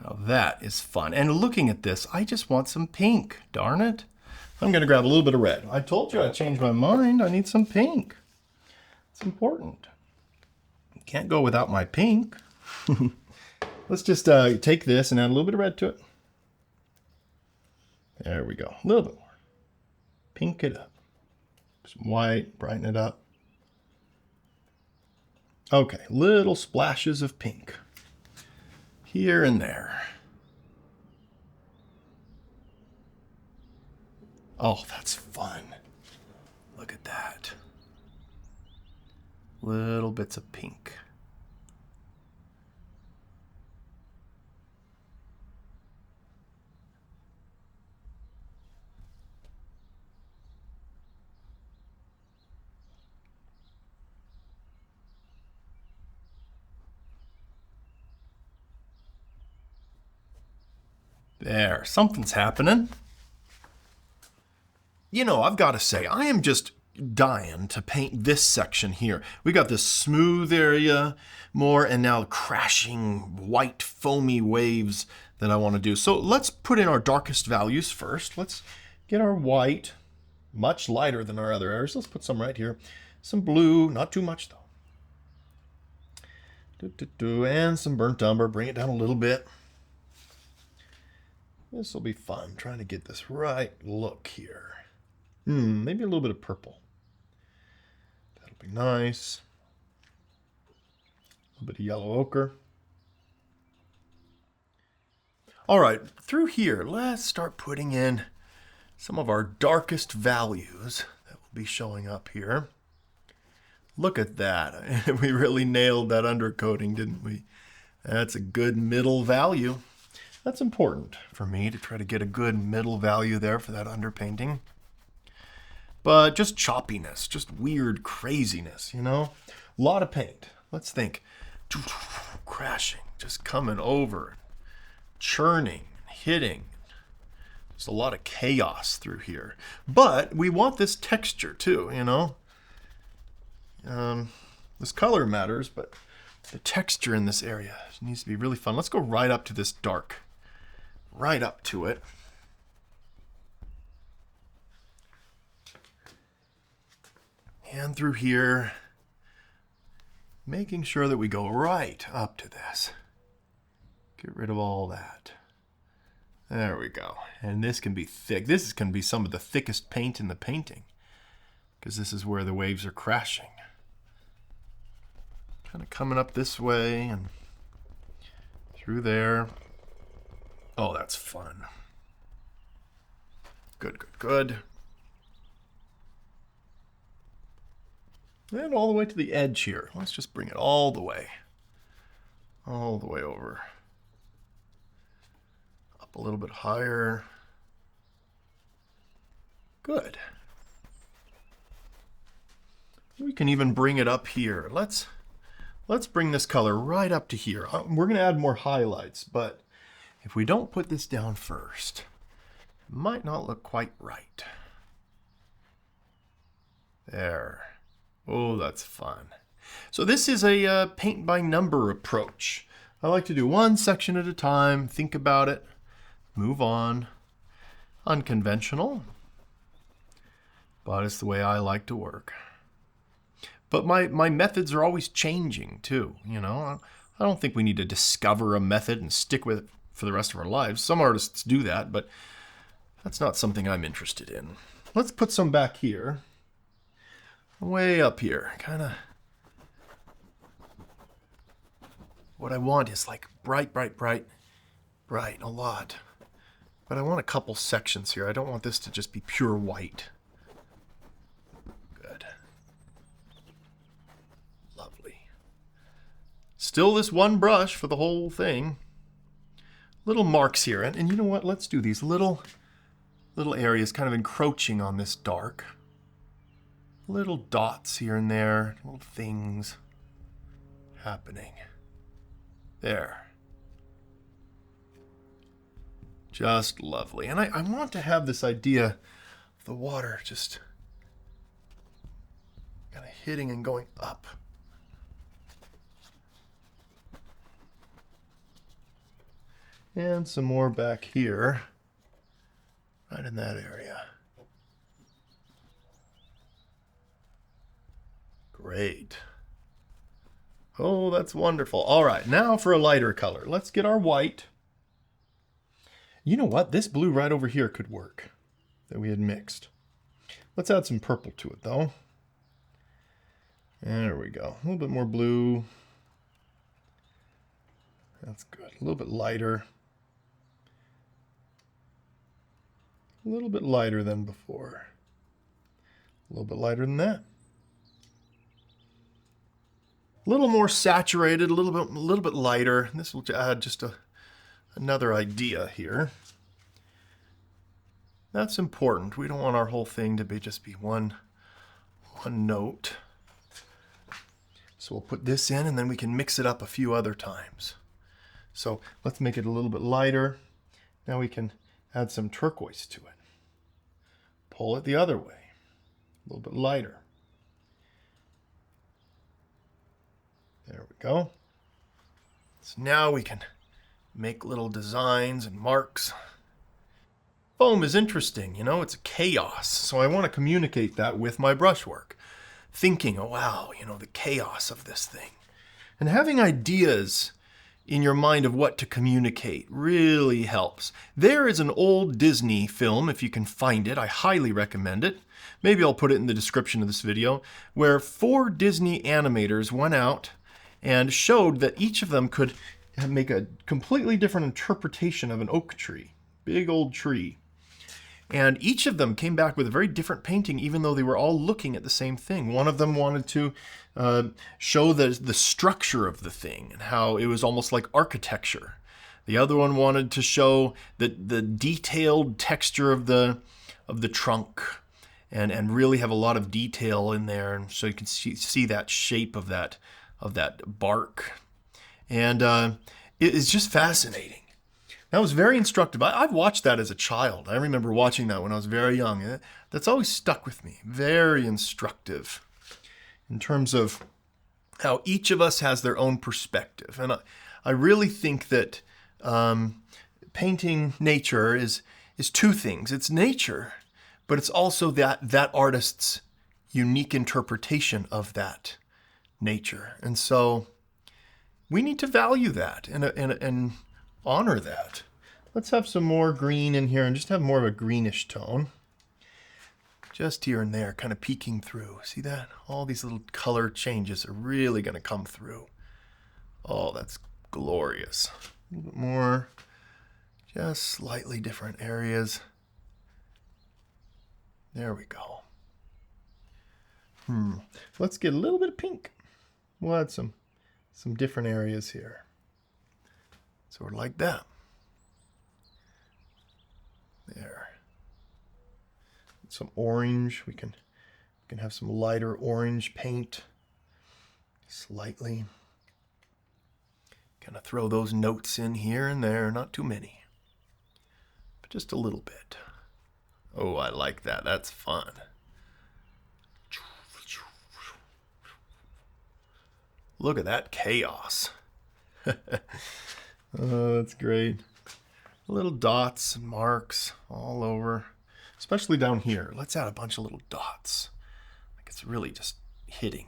Now that is fun. And looking at this, I just want some pink, darn it. I'm gonna grab a little bit of red. I told you I'd change my mind. I need some pink. It's important. Can't go without my pink. Let's just take this and add a little bit of red to it. There we go. A little bit more. Pink it up. Some white, brighten it up. Okay, little splashes of pink. Here and there. Oh, that's fun. Look at that. Little bits of pink. There, something's happening. You know, I've got to say, I am just dying to paint this section here. We got this smooth area more, and now crashing white foamy waves that I want to do. So let's put in our darkest values first. Let's get our white, much lighter than our other areas. Let's put some right here. Some blue, not too much though. And some burnt umber, bring it down a little bit. This will be fun, trying to get this right look here. Maybe a little bit of purple. That'll be nice. A little bit of yellow ochre. All right, through here, let's start putting in some of our darkest values that will be showing up here. Look at that. We really nailed that undercoating, didn't we? That's a good middle value. That's important for me to try to get a good middle value there for that underpainting. but just choppiness, just weird craziness, you know? A lot of paint. Let's think. Crashing, just coming over, churning, hitting. There's a lot of chaos through here. But we want this texture too, you know? This color matters, but the texture in this area needs to be really fun. Let's go right up to this dark. Right up to it. And through here, making sure that we go right up to this. Get rid of all that. There we go. And this can be thick. This is going to be some of the thickest paint in the painting, because this is where the waves are crashing. Kind of coming up this way and through there. Oh, that's fun. Good, good, good. And all the way to the edge here. Let's just bring it all the way over. Up a little bit higher. Good. We can even bring it up here. Let's bring this color right up to here. We're going to add more highlights, but if we don't put this down first, it might not look quite right. There. Oh, that's fun. So this is a paint by number approach. I like to do one section at a time, think about it, move on. Unconventional, but it's the way I like to work. But my methods are always changing too, you know. I don't think we need to discover a method and stick with it for the rest of our lives. Some artists do that, but that's not something I'm interested in. Let's put some back here. Way up here, kind of. What I want is like bright, bright, bright, bright, a lot. But I want a couple sections here. I don't want this to just be pure white. Good. Lovely. Still this one brush for the whole thing. Little marks here. And you know what? Let's do these little areas kind of encroaching on this dark. Little dots here and there, little things happening. There. Just lovely. And I want to have this idea of the water just kind of hitting and going up. And some more back here, right in that area. Great. Oh, that's wonderful. All right, now for a lighter color. Let's get our white. You know what? This blue right over here could work that we had mixed. Let's add some purple to it, though. There we go. A little bit more blue. That's good. A little bit lighter. A little bit lighter than before. A little bit lighter than that. A little more saturated, a little bit lighter. This will add just another idea here. That's important. We don't want our whole thing to just be one note. So we'll put this in and then we can mix it up a few other times. So let's make it a little bit lighter. Now we can add some turquoise to it. Pull it the other way. A little bit lighter. There we go. So now we can make little designs and marks. Foam is interesting, you know, it's a chaos. So I want to communicate that with my brushwork. Thinking, oh wow, you know, the chaos of this thing. And having ideas in your mind of what to communicate really helps. There is an old Disney film, if you can find it, I highly recommend it. Maybe I'll put it in the description of this video, where 4 Disney animators went out and showed that each of them could make a completely different interpretation of an oak tree. Big old tree. And each of them came back with a very different painting, even though they were all looking at the same thing. One of them wanted to show the structure of the thing and how it was almost like architecture. The other one wanted to show the detailed texture of the trunk. and really have a lot of detail in there, and so you can see that shape of that bark, and it is just fascinating. That was very instructive. I've watched that as a child. I remember watching that when I was very young. That's always stuck with me. Very instructive in terms of how each of us has their own perspective. And I really think that painting nature is two things. It's nature, but it's also that artist's unique interpretation of that nature. And so we need to value that and honor that. Let's have some more green in here and just have more of a greenish tone. Just here and there, kind of peeking through. See that? All these little color changes are really going to come through. Oh, that's glorious. A little bit more, just slightly different areas. There we go. Let's get a little bit of pink. We'll add some different areas here. Sort of like that. There. Some orange. We can have some lighter orange paint. Slightly. Kind of throw those notes in here and there. Not too many. But just a little bit. Oh, I like that. That's fun. Look at that chaos. Oh, that's great. Little dots and marks all over, especially down here. Let's add a bunch of little dots. Like it's really just hitting,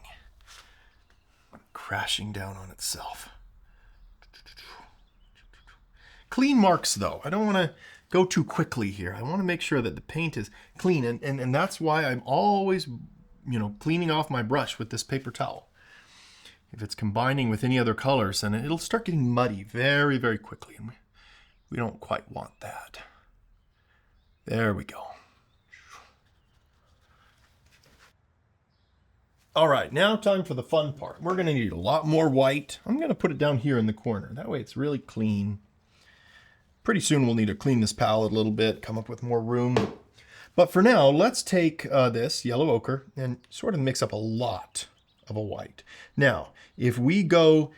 crashing down on itself. Clean marks though. I don't want to go too quickly here. I want to make sure that the paint is clean, and that's why I'm always, cleaning off my brush with this paper towel. If it's combining with any other colors, then it'll start getting muddy very, very quickly. And we don't quite want that. There we go. All right, now time for the fun part. We're going to need a lot more white. I'm going to put it down here in the corner. That way it's really clean. Pretty soon we'll need to clean this palette a little bit, come up with more room. But for now, let's take this yellow ochre and sort of mix up a lot of a white. Now, if we go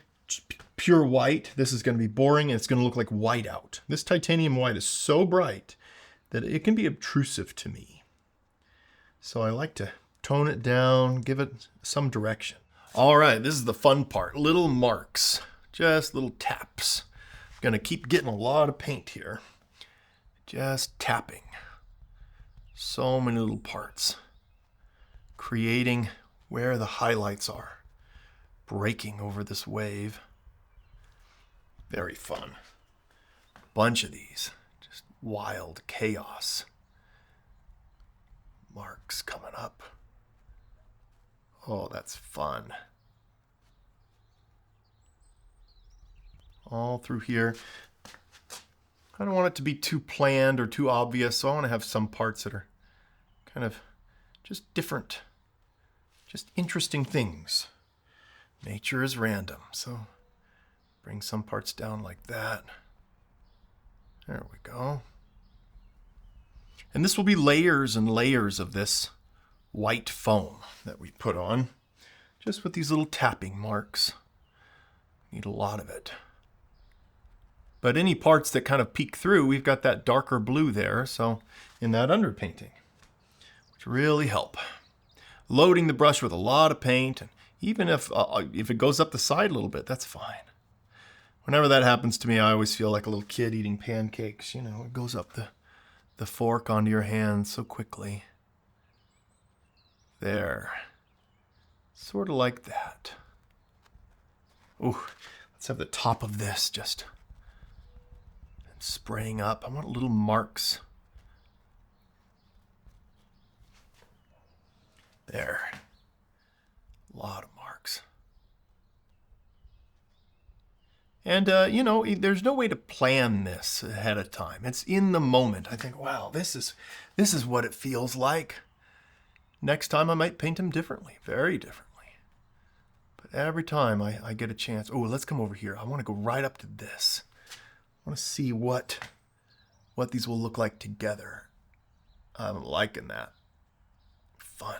pure white, this is going to be boring and it's going to look like whiteout. This titanium white is so bright that it can be obtrusive to me. So I like to tone it down, give it some direction. All right, this is the fun part. Little marks, just little taps. I'm going to keep getting a lot of paint here. Just tapping. So many little parts. Creating where the highlights are, breaking over this wave. Very fun. Bunch of these, just wild chaos. Marks coming up. Oh, that's fun. All through here. I don't want it to be too planned or too obvious, so I want to have some parts that are kind of just different. Just interesting things. Nature is random, so bring some parts down like that. There we go. And this will be layers and layers of this white foam that we put on, just with these little tapping marks. Need a lot of it. But any parts that kind of peek through, we've got that darker blue there, so in that underpainting, which really help. Loading the brush with a lot of paint, and even if it goes up the side a little bit, that's fine. Whenever that happens to me, I always feel like a little kid eating pancakes. It goes up the fork onto your hand so quickly. There. Sort of like that. Ooh, let's have the top of this just spraying up. I want little marks. There. A lot of marks. And, there's no way to plan this ahead of time. It's in the moment. I think, wow, this is what it feels like. Next time I might paint them differently, very differently. But every time I get a chance, oh, let's come over here. I want to go right up to this. I want to see what these will look like together. I'm liking that. fun.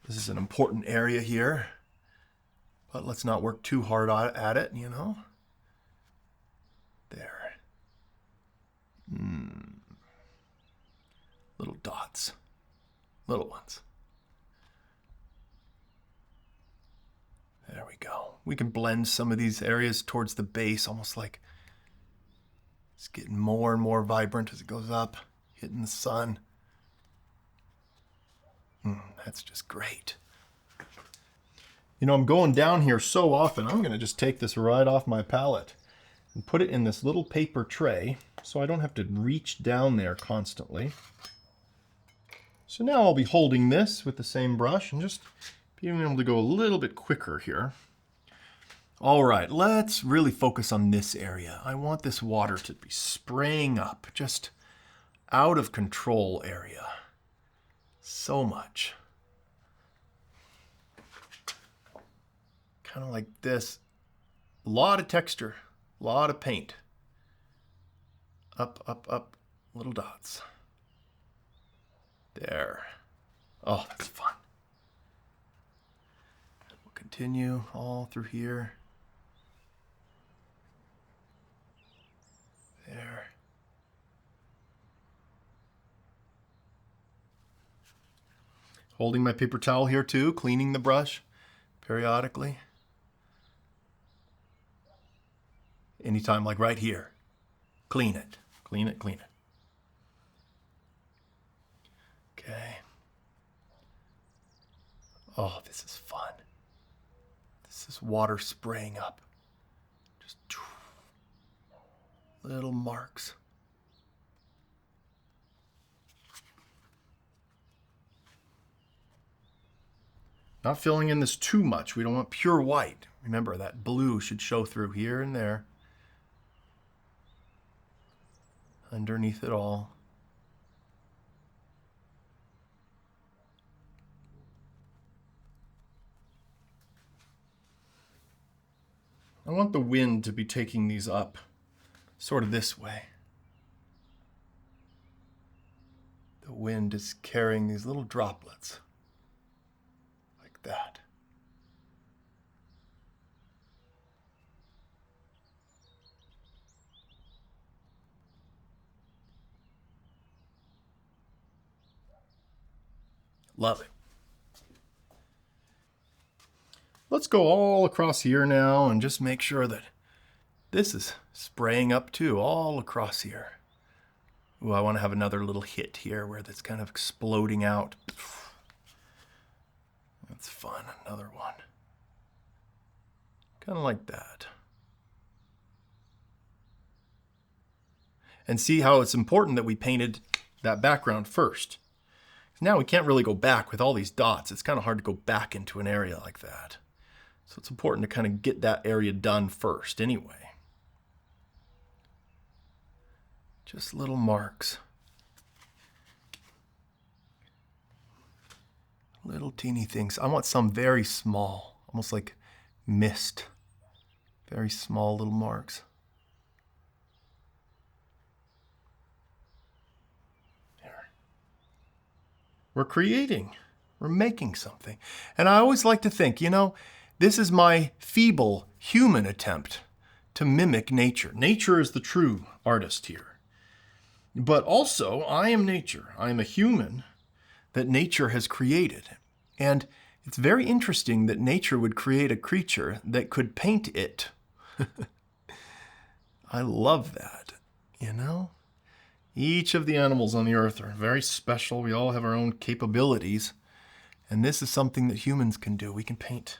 This is an important area here, but let's not work too hard at it, you know? There. Little dots. Little ones. There we go. We can blend some of these areas towards the base, almost like it's getting more and more vibrant as it goes up, hitting the sun. That's just great. You know, I'm going down here so often, I'm going to just take this right off my palette and put it in this little paper tray so I don't have to reach down there constantly. So now I'll be holding this with the same brush and just being able to go a little bit quicker here. All right, let's really focus on this area. I want this water to be spraying up, just out of control area. So much. Kind of like this. A lot of texture, a lot of paint. Up, up, up, little dots. There. Oh, that's fun. We'll continue all through here. There. Holding my paper towel here too, cleaning the brush periodically. Anytime, like right here. Clean it, clean it, clean it. Okay. Oh, this is fun. This is water spraying up. Just little marks. Not filling in this too much. We don't want pure white. Remember, that blue should show through here and there. Underneath it all. I want the wind to be taking these up, sort of this way. The wind is carrying these little droplets, like that. Love it. Let's go all across here now and just make sure that this is spraying up too, all across here. Ooh, I want to have another little hit here where that's kind of exploding out. That's fun, another one. Kind of like that. And see how it's important that we painted that background first. Now we can't really go back with all these dots. It's kind of hard to go back into an area like that. So it's important to kind of get that area done first anyway. Just little marks. Little teeny things. I want some very small, almost like mist. Very small little marks. We're creating, we're making something. And I always like to think, you know, this is my feeble human attempt to mimic nature. Nature is the true artist here. But also, I am nature. I am a human that nature has created. And it's very interesting that nature would create a creature that could paint it. I love that, you know? Each of the animals on the earth are very special. We all have our own capabilities. And this is something that humans can do. We can paint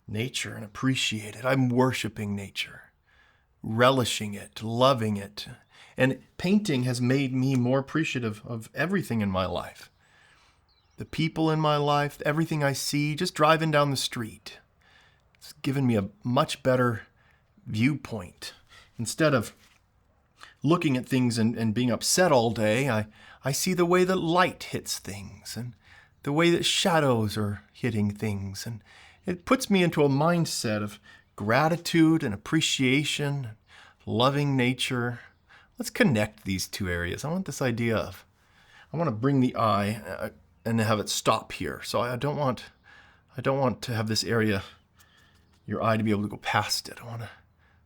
nature and appreciate it. I'm worshiping nature, relishing it, loving it. And painting has made me more appreciative of everything in my life. The people in my life, everything I see, just driving down the street. It's given me a much better viewpoint. Instead of looking at things and being upset all day, I see the way that light hits things and the way that shadows are hitting things. And it puts me into a mindset of gratitude and appreciation, loving nature. Let's connect these two areas. I want this idea of, I want to bring the eye and have it stop here. So I don't want to have this area, your eye to be able to go past it. I want to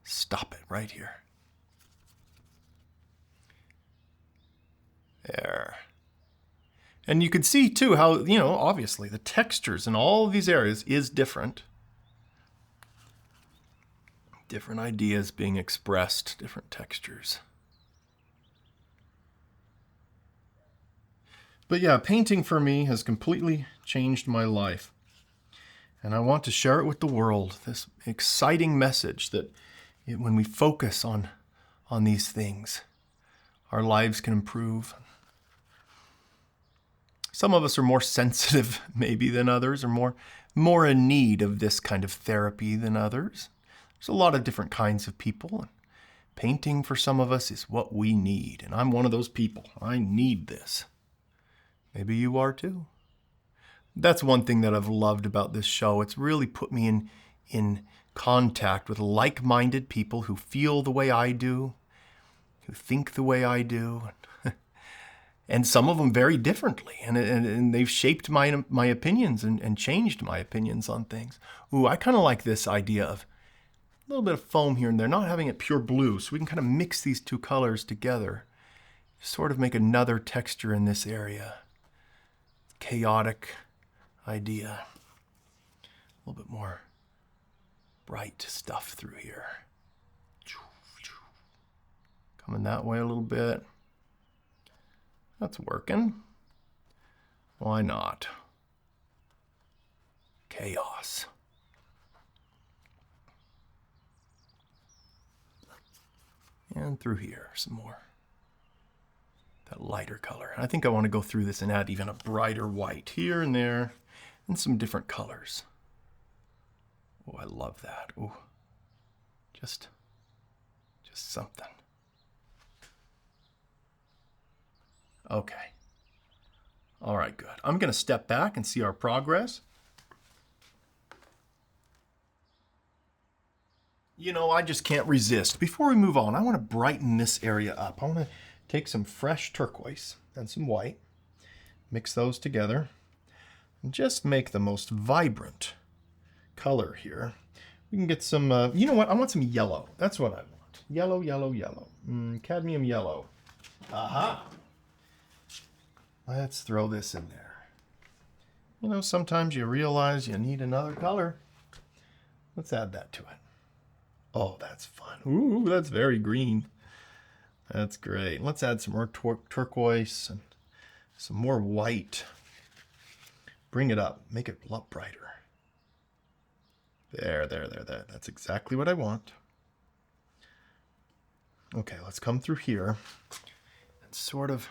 stop it right here. There. And you can see too how, obviously the textures in all of these areas is different. Different ideas being expressed, different textures. But yeah, painting for me has completely changed my life. And I want to share it with the world, this exciting message that when we focus on these things, our lives can improve. Some of us are more sensitive maybe than others, or more in need of this kind of therapy than others. There's a lot of different kinds of people. And painting for some of us is what we need. And I'm one of those people. I need this. Maybe you are too. That's one thing that I've loved about this show. It's really put me in contact with like-minded people who feel the way I do, who think the way I do. And some of them very differently, and they've shaped my opinions and changed my opinions on things. Ooh, I kind of like this idea of a little bit of foam here and there, not having it pure blue, so we can kind of mix these two colors together, sort of make another texture in this area. Chaotic idea. A little bit more bright stuff through here. Coming that way a little bit. That's working. Why not? Chaos. And through here, some more. That lighter color. I think I want to go through this and add even a brighter white here and there, and some different colors. Oh, I love that. Oh, just something. Okay. All right, good. I'm going to step back and see our progress. I just can't resist. Before we move on, I want to brighten this area up. I want to take some fresh turquoise and some white, mix those together, and just make the most vibrant color here. We can get some, you know what? I want some yellow. That's what I want. Yellow, yellow, yellow. Cadmium yellow. Aha! Let's throw this in there. Sometimes you realize you need another color. Let's add that to it. Oh, that's fun. Ooh, that's very green. That's great. Let's add some more turquoise and some more white. Bring it up. Make it a lot brighter. There. That's exactly what I want. Okay, let's come through here and sort of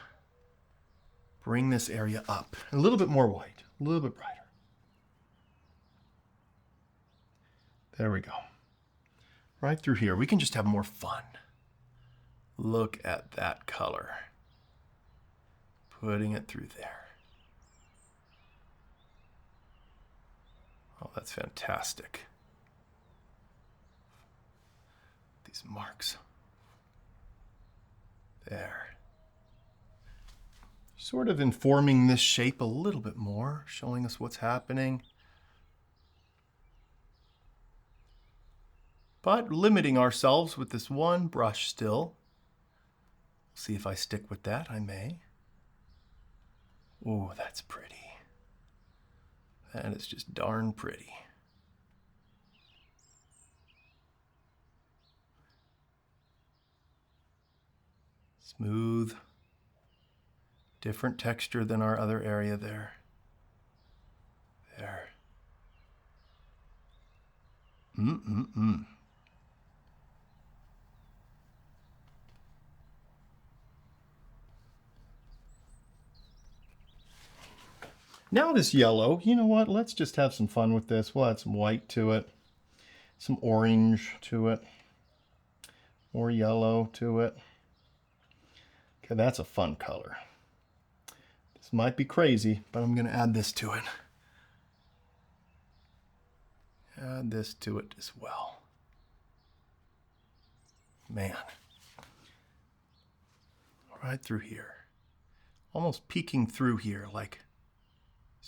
bring this area up. A little bit more white, a little bit brighter. There we go. Right through here. We can just have more fun. Look at that color. Putting it through there. Oh, that's fantastic. These marks. There. Sort of informing this shape a little bit more, showing us what's happening. But limiting ourselves with this one brush still. See if I stick with that, I may. Oh, that's pretty. That is just darn pretty. Smooth. Different texture than our other area there. There. Now this yellow, you know what? Let's just have some fun with this. We'll add some white to it, some orange to it, more yellow to it. Okay, that's a fun color. This might be crazy, but I'm going to add this to it. Add this to it as well. Man. Right through here. Almost peeking through here like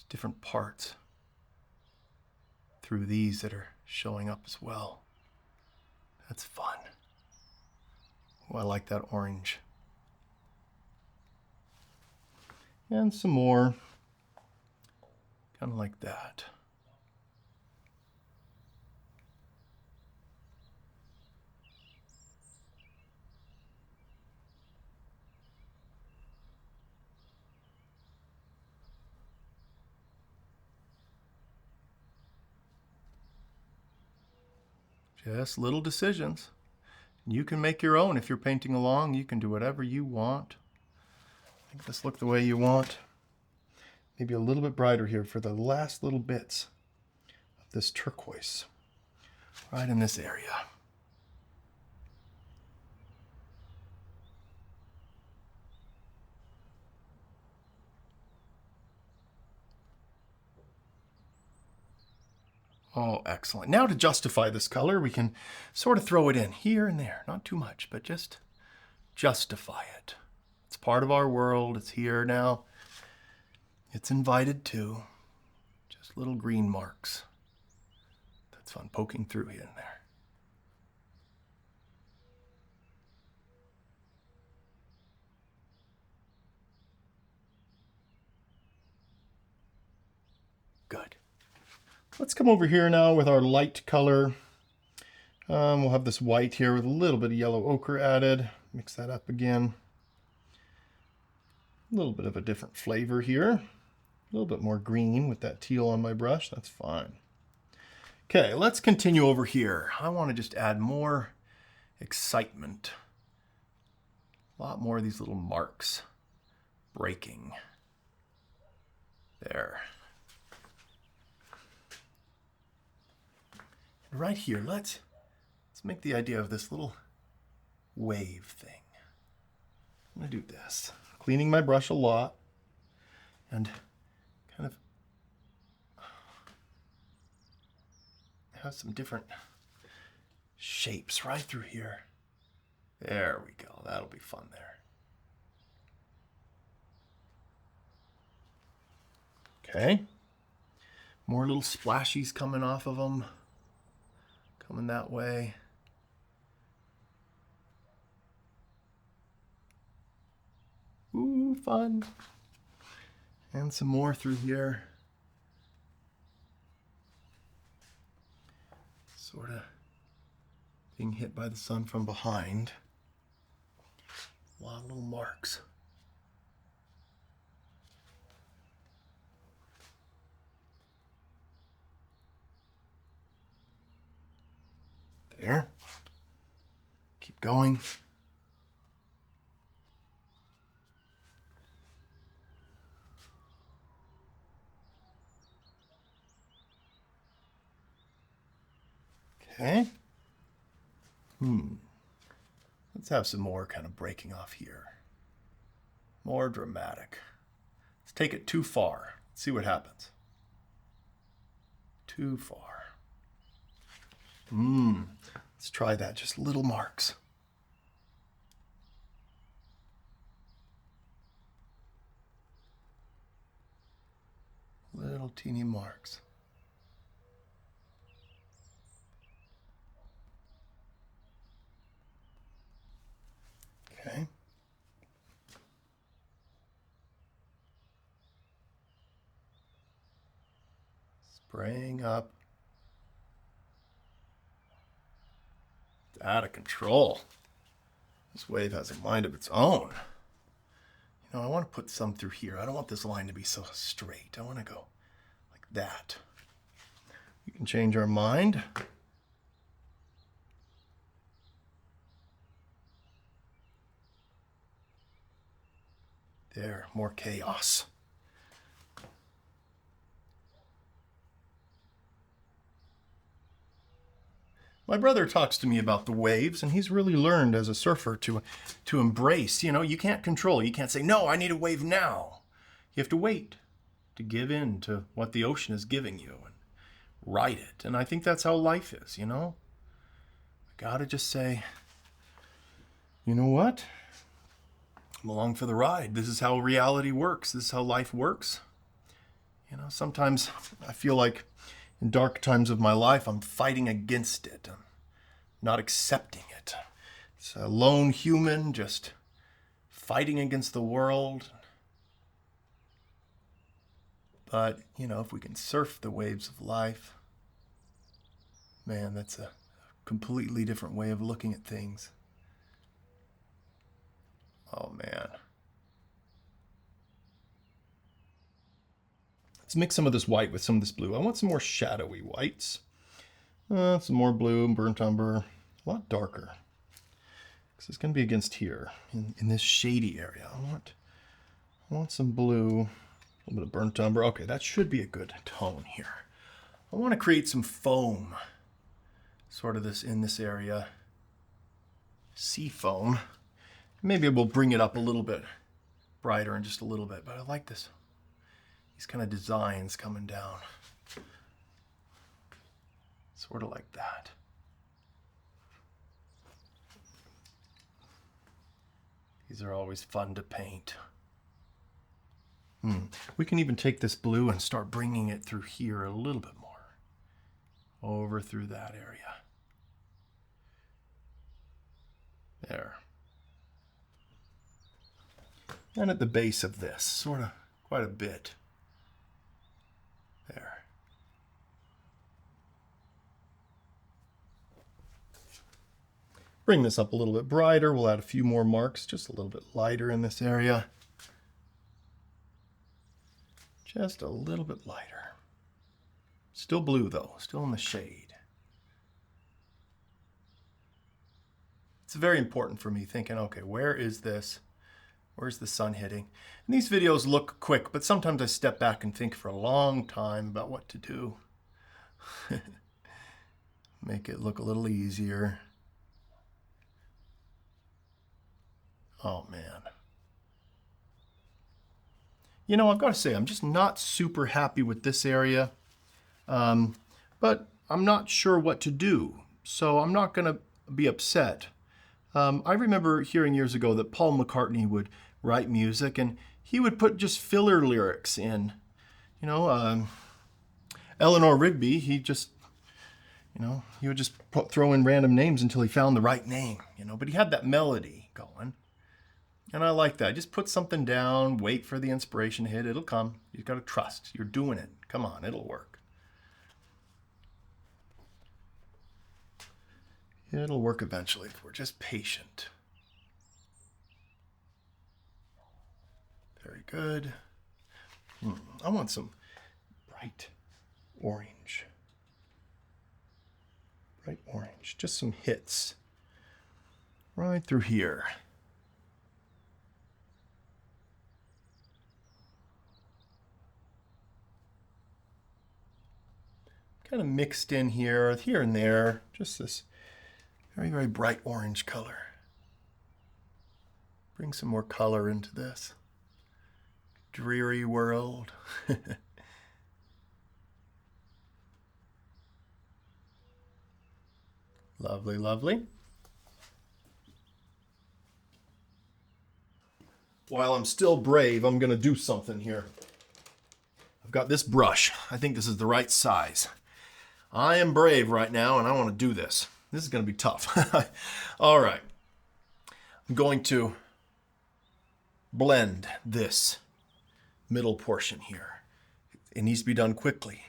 There's different parts through these that are showing up as well. That's fun. Oh, I like that orange. And some more, kind of like that. Just little decisions. You can make your own if you're painting along. You can do whatever you want. Make this look the way you want. Maybe a little bit brighter here for the last little bits of this turquoise. Right in this area. Oh, excellent. Now to justify this color, we can sort of throw it in here and there. Not too much, but just justify it. It's part of our world. It's here now. It's invited too. Just little green marks. That's fun, poking through here and there. Good. Let's come over here now with our light color. We'll have this white here with a little bit of yellow ochre added. Mix that up again. A little bit of a different flavor here. A little bit more green with that teal on my brush. That's fine. Okay, let's continue over here. I want to just add more excitement. A lot more of these little marks breaking. There. Right here, let's make the idea of this little wave thing. I'm going to do this. Cleaning my brush a lot and kind of have some different shapes right through here. There we go. That'll be fun there. Okay. More little splashies coming off of them. Coming that way. Ooh, fun. And some more through here. Sort of being hit by the sun from behind. A lot of little marks. There. Keep going. Okay. Let's have some more kind of breaking off here. More dramatic. Let's take it too far. Let's see what happens. Too far. Let's try that. Just little marks. Little teeny marks. Okay. Spraying up. It's out of control. This wave has a mind of its own. You know, I want to put some through here. I don't want this line to be so straight. I want to go like that. We can change our mind. There, more chaos. My brother talks to me about the waves, and he's really learned as a surfer to embrace. You know, you can't control. You can't say, no, I need a wave now. You have to wait to give in to what the ocean is giving you and ride it. And I think that's how life is, you know? I gotta just say, you know what? I'm along for the ride. This is how reality works. This is how life works. You know, sometimes I feel like in dark times of my life, I'm fighting against it. I'm not accepting it. It's a lone human just fighting against the world. But, you know, if we can surf the waves of life, man, that's a completely different way of looking at things. Oh, man. Let's mix some of this white with some of this blue. I want some more shadowy whites. Some more blue and burnt umber. A lot darker. Because it's going to be against here, in this shady area. I want some blue, a little bit of burnt umber. Okay, that should be a good tone here. I want to create some foam, sort of in this area. Sea foam. Maybe we'll bring it up a little bit brighter in just a little bit, but I like this. These kind of designs coming down. Sort of like that. These are always fun to paint. We can even take this blue and start bringing it through here a little bit more. Over through that area. There. And at the base of this, sort of quite a bit. There. Bring this up a little bit brighter. We'll add a few more marks, just a little bit lighter in this area. Just a little bit lighter. Still blue though, still in the shade. It's very important for me thinking, okay, where is this? Where's the sun hitting? And these videos look quick, but sometimes I step back and think for a long time about what to do. Make it look a little easier. Oh man. You know, I've got to say, I'm just not super happy with this area, but I'm not sure what to do, so I'm not going to be upset. I remember hearing years ago that Paul McCartney would write music, and he would put just filler lyrics in. You know, Eleanor Rigby, he would just throw in random names until he found the right name, you know, but he had that melody going. And I like that. Just put something down, wait for the inspiration to hit. It'll come. You've got to trust. You're doing it. Come on, it'll work. It'll work eventually if we're just patient. Very good. I want some bright orange. Bright orange. Just some hits. Right through here. Kind of mixed in here and there, just this very, very bright orange color. Bring some more color into this dreary world. Lovely, lovely. While I'm still brave, I'm going to do something here. I've got this brush. I think this is the right size. I am brave right now, and I want to do this. This is going to be tough. All right. I'm going to blend this middle portion here. It needs to be done quickly.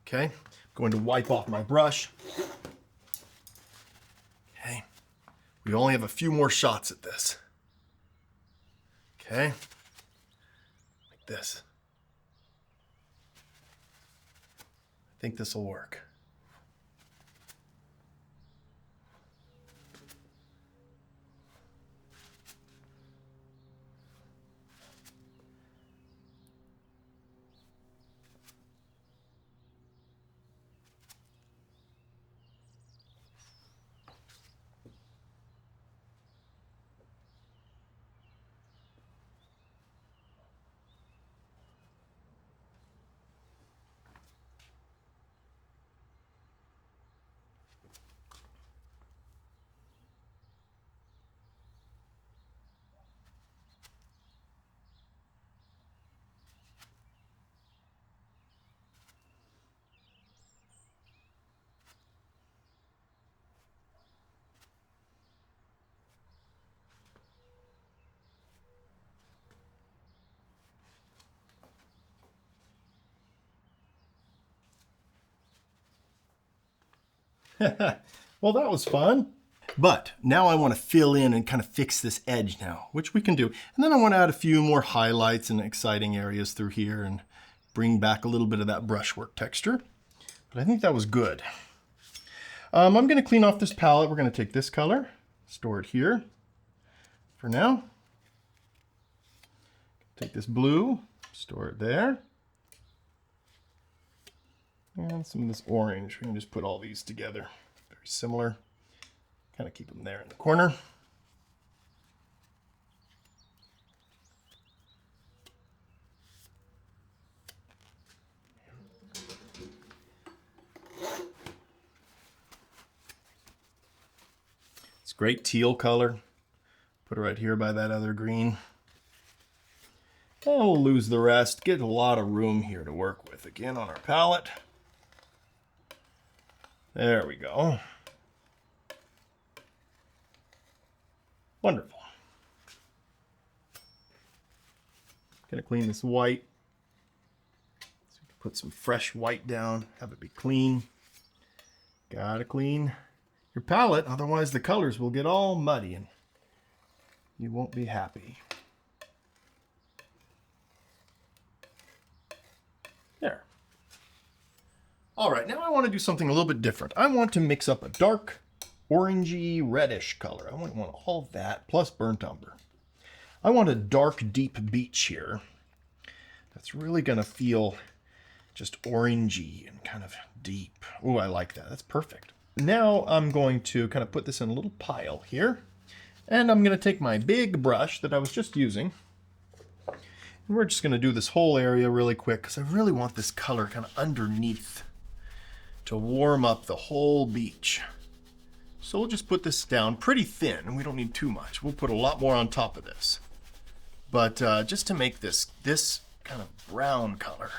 Okay. I'm going to wipe off my brush. Okay. We only have a few more shots at this. Okay. Like this. I think this will work. Well, that was fun. But now I want to fill in and kind of fix this edge now, which we can do. And then I want to add a few more highlights and exciting areas through here and bring back a little bit of that brushwork texture. But I think that was good. I'm going to clean off this palette. We're going to take this color, store it here for now. Take this blue, store it there. And some of this orange. We can just put all these together. Very similar. Kind of keep them there in the corner. It's great teal color. Put it right here by that other green. And we'll lose the rest. Get a lot of room here to work with again on our palette. There we go. Wonderful. Gonna clean this white. So we can put some fresh white down, have it be clean. Gotta clean your palette, otherwise the colors will get all muddy and you won't be happy. There. All right, now I want to do something a little bit different. I want to mix up a dark, orangey, reddish color. I want all that plus burnt umber. I want a dark, deep beach here that's really going to feel just orangey and kind of deep. Oh, I like that. That's perfect. Now I'm going to kind of put this in a little pile here. And I'm going to take my big brush that I was just using. And we're just going to do this whole area really quick because I really want this color kind of underneath to warm up the whole beach. So we'll just put this down pretty thin, and we don't need too much. We'll put a lot more on top of this. But just to make this kind of brown color.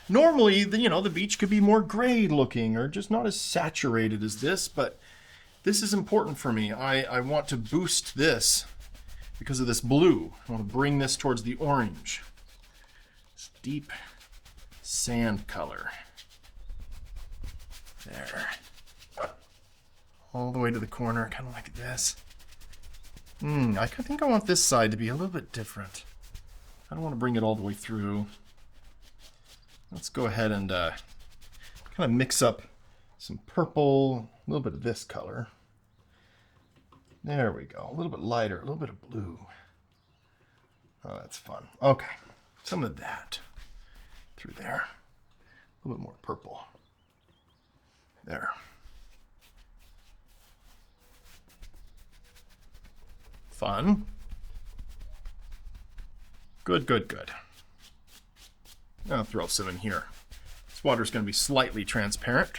Normally, the beach could be more gray looking or just not as saturated as this, but this is important for me. I want to boost this because of this blue. I want to bring this towards the orange. This deep sand color. There. All the way to the corner, kind of like this. I think I want this side to be a little bit different. I don't want to bring it all the way through. Let's go ahead and kind of mix up some purple, a little bit of this color. There we go. A little bit lighter, a little bit of blue. Oh, that's fun. Okay. Some of that through there. A little bit more purple. There. Fun. Good, good, good. I'll throw some in here. This water's going to be slightly transparent.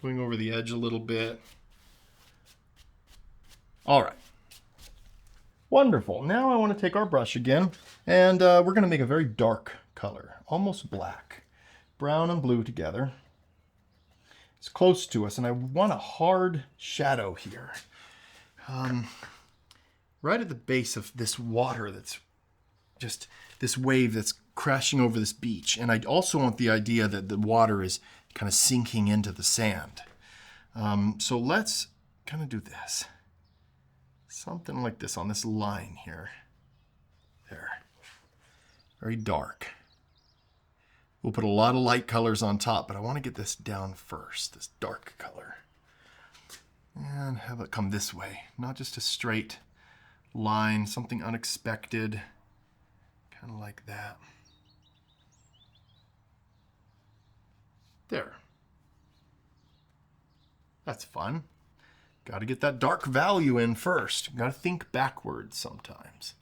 Going over the edge a little bit. All right. Wonderful. Now I want to take our brush again, and we're going to make a very dark color, almost black. Brown and blue together. It's close to us, and I want a hard shadow here. Right at the base of this water that's just this wave that's crashing over this beach. And I also want the idea that the water is kind of sinking into the sand. So let's kind of do this. Something like this on this line here. There. Very dark. We'll put a lot of light colors on top, but I want to get this down first, this dark color. And have it come this way. Not just a straight line, something unexpected. Kind of like that. There. That's fun. Got to get that dark value in first. Got to think backwards sometimes.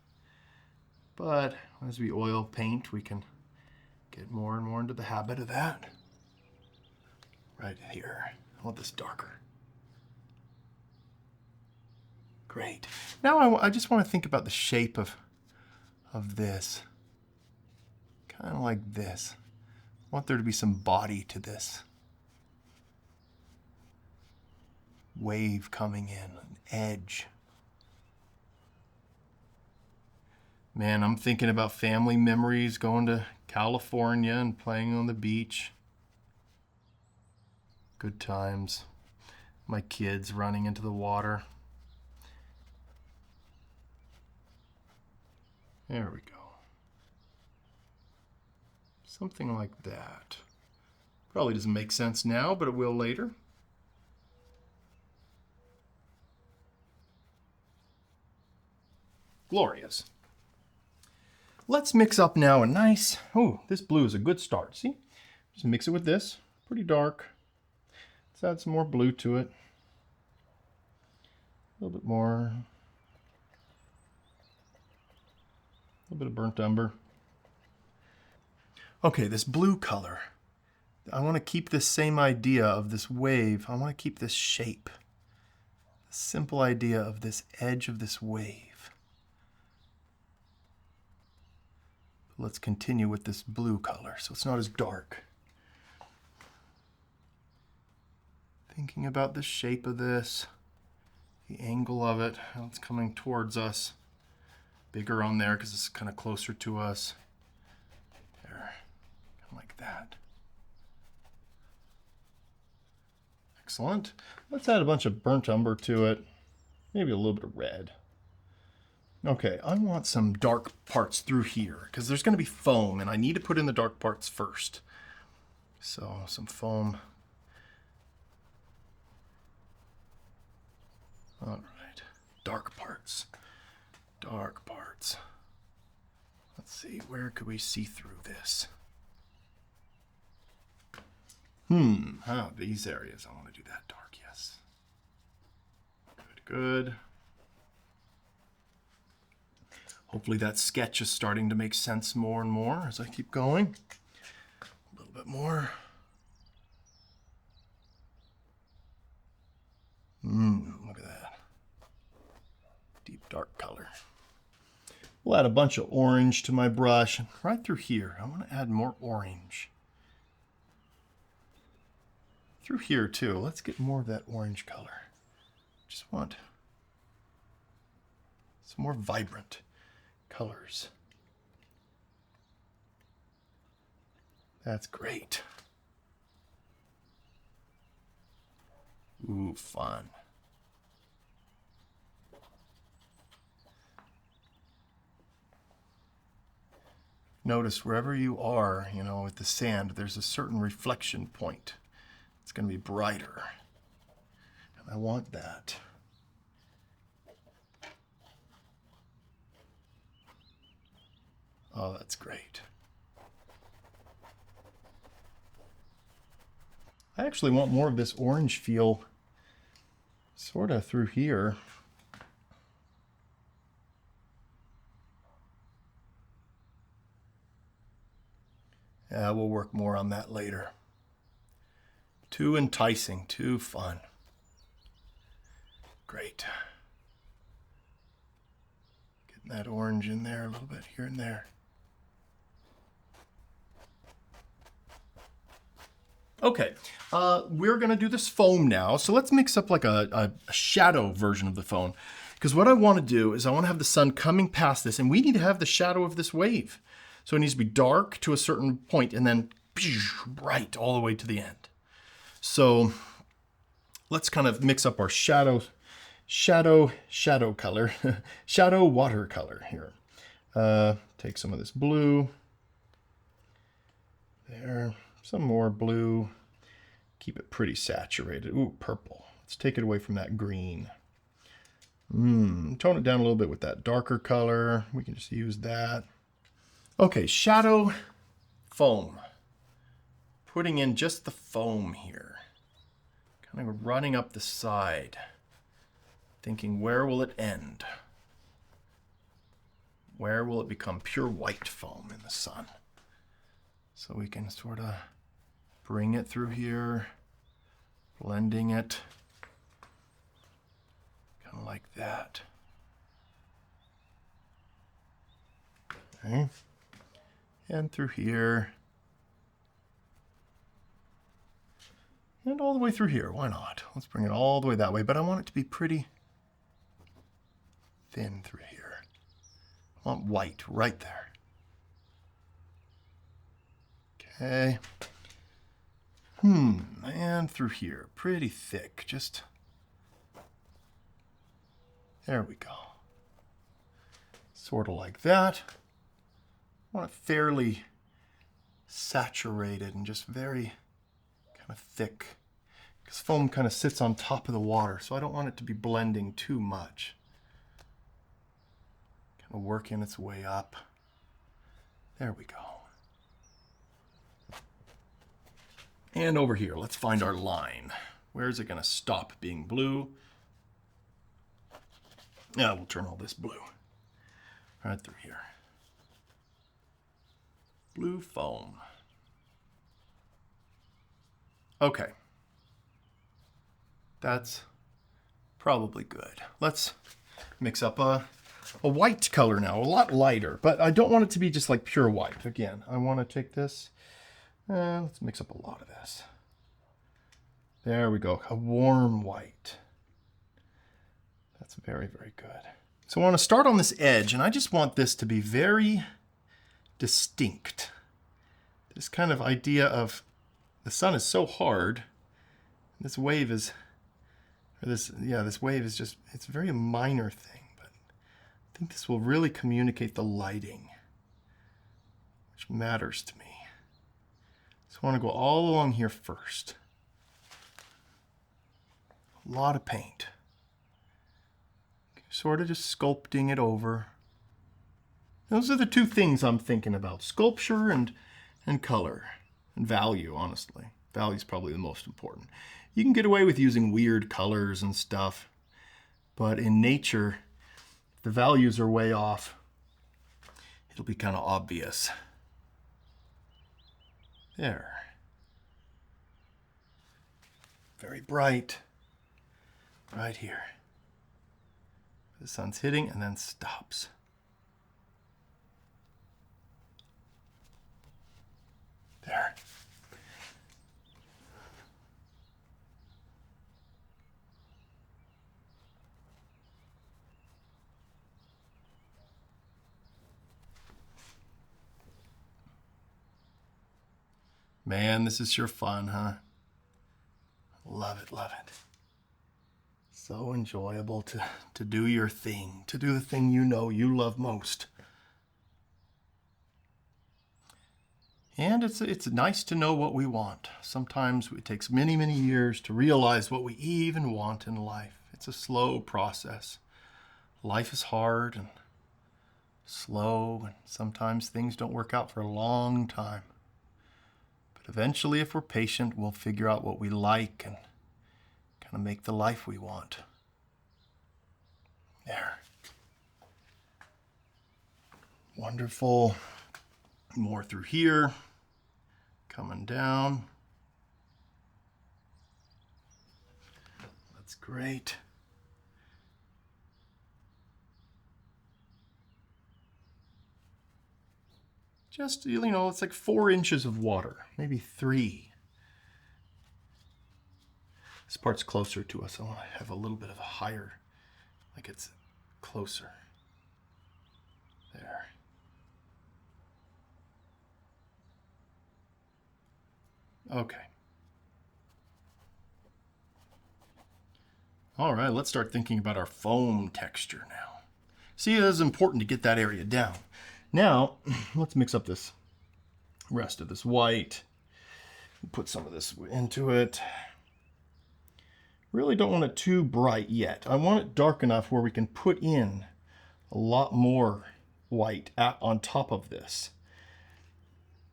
But as we oil paint, we can get more and more into the habit of that. Right here. I want this darker. Great. Now I just want to think about the shape of this. Kind of like this. I want there to be some body to this. Wave coming in, an edge. Man, I'm thinking about family memories, going to California and playing on the beach. Good times. My kids running into the water. There we go. Something like that. Probably doesn't make sense now, but it will later. Glorious. Let's mix up now a nice, oh, this blue is a good start. See? Just mix it with this. Pretty dark. Let's add some more blue to it. A little bit more. A little bit of burnt umber. Okay, this blue color. I want to keep this same idea of this wave. I want to keep this shape. The simple idea of this edge of this wave. Let's continue with this blue color so it's not as dark. Thinking about the shape of this, the angle of it, how it's coming towards us. Bigger on there because it's kind of closer to us. There, kind of like that. Excellent. Let's add a bunch of burnt umber to it. Maybe a little bit of red. Okay, I want some dark parts through here because there's going to be foam and I need to put in the dark parts first. So some foam. All right, dark parts. Dark parts. Let's see, where could we see through this? These areas. I want to do that dark, yes. Good. Hopefully that sketch is starting to make sense more and more as I keep going. A little bit more. Look at that. Deep dark color. We'll add a bunch of orange to my brush. Right through here, I want to add more orange. Through here too, let's get more of that orange color. Just want some more vibrant colors. That's great. Ooh, fun. Notice wherever you are, with the sand, there's a certain reflection point. It's going to be brighter. And I want that. Oh, that's great. I actually want more of this orange feel sort of through here. Yeah, we'll work more on that later. Too enticing, too fun. Great. Getting that orange in there a little bit here and there. Okay, we're gonna do this foam now. So let's mix up like a shadow version of the foam. Because what I wanna do is I wanna have the sun coming past this and we need to have the shadow of this wave. So it needs to be dark to a certain point and then bright all the way to the end. So let's kind of mix up our shadow color, shadow watercolor here. Take some of this blue. There, some more blue. Keep it pretty saturated. Ooh, purple. Let's take it away from that green. Tone it down a little bit with that darker color. We can just use that. Okay, shadow foam. Putting in just the foam here. Kind of running up the side. Thinking, where will it end? Where will it become pure white foam in the sun? So we can sort of bring it through here, blending it, kind of like that. Okay. And through here. And all the way through here, why not? Let's bring it all the way that way, but I want it to be pretty thin through here. I want white right there. Okay. And through here, pretty thick, just, there we go. Sort of like that. I want it fairly saturated and just very kind of thick, because foam kind of sits on top of the water, so I don't want it to be blending too much. Kind of working its way up. There we go. And over here, let's find our line. Where is it going to stop being blue? Yeah, we'll turn all this blue. Right through here. Blue foam. Okay. That's probably good. Let's mix up a white color now, a lot lighter, but I don't want it to be just like pure white. Again, I want to take this, let's mix up a lot of this. There we go, a warm white. That's very, very good. So I want to start on this edge, and I just want this to be very distinct. This kind of idea of the sun is so hard, this wave is, this wave is just, it's a very minor thing, but I think this will really communicate the lighting, which matters to me. So I want to go all along here first. A lot of paint. Sort of just sculpting it over. Those are the two things I'm thinking about, sculpture and color, and value, honestly. Value is probably the most important. You can get away with using weird colors and stuff, but in nature, if the values are way off, it'll be kind of obvious. There. Very bright. Right here. The sun's hitting and then stops. There. Man, this is sure fun, huh? Love it, love it. So enjoyable to do your thing, to do the thing you know you love most. And it's nice to know what we want. Sometimes it takes many, many years to realize what we even want in life. It's a slow process. Life is hard and slow, and sometimes things don't work out for a long time. But eventually, if we're patient, we'll figure out what we like and kind of make the life we want. There. Wonderful. More through here. Coming down. That's great. Just, it's like 4 inches of water, maybe 3. This part's closer to us. I want to have a little bit of a higher, like it's closer. There. Okay. All right, let's start thinking about our foam texture now. See, it is important to get that area down. Now, let's mix up this rest of this white. Put some of this into it. Really don't want it too bright yet. I want it dark enough where we can put in a lot more white on top of this.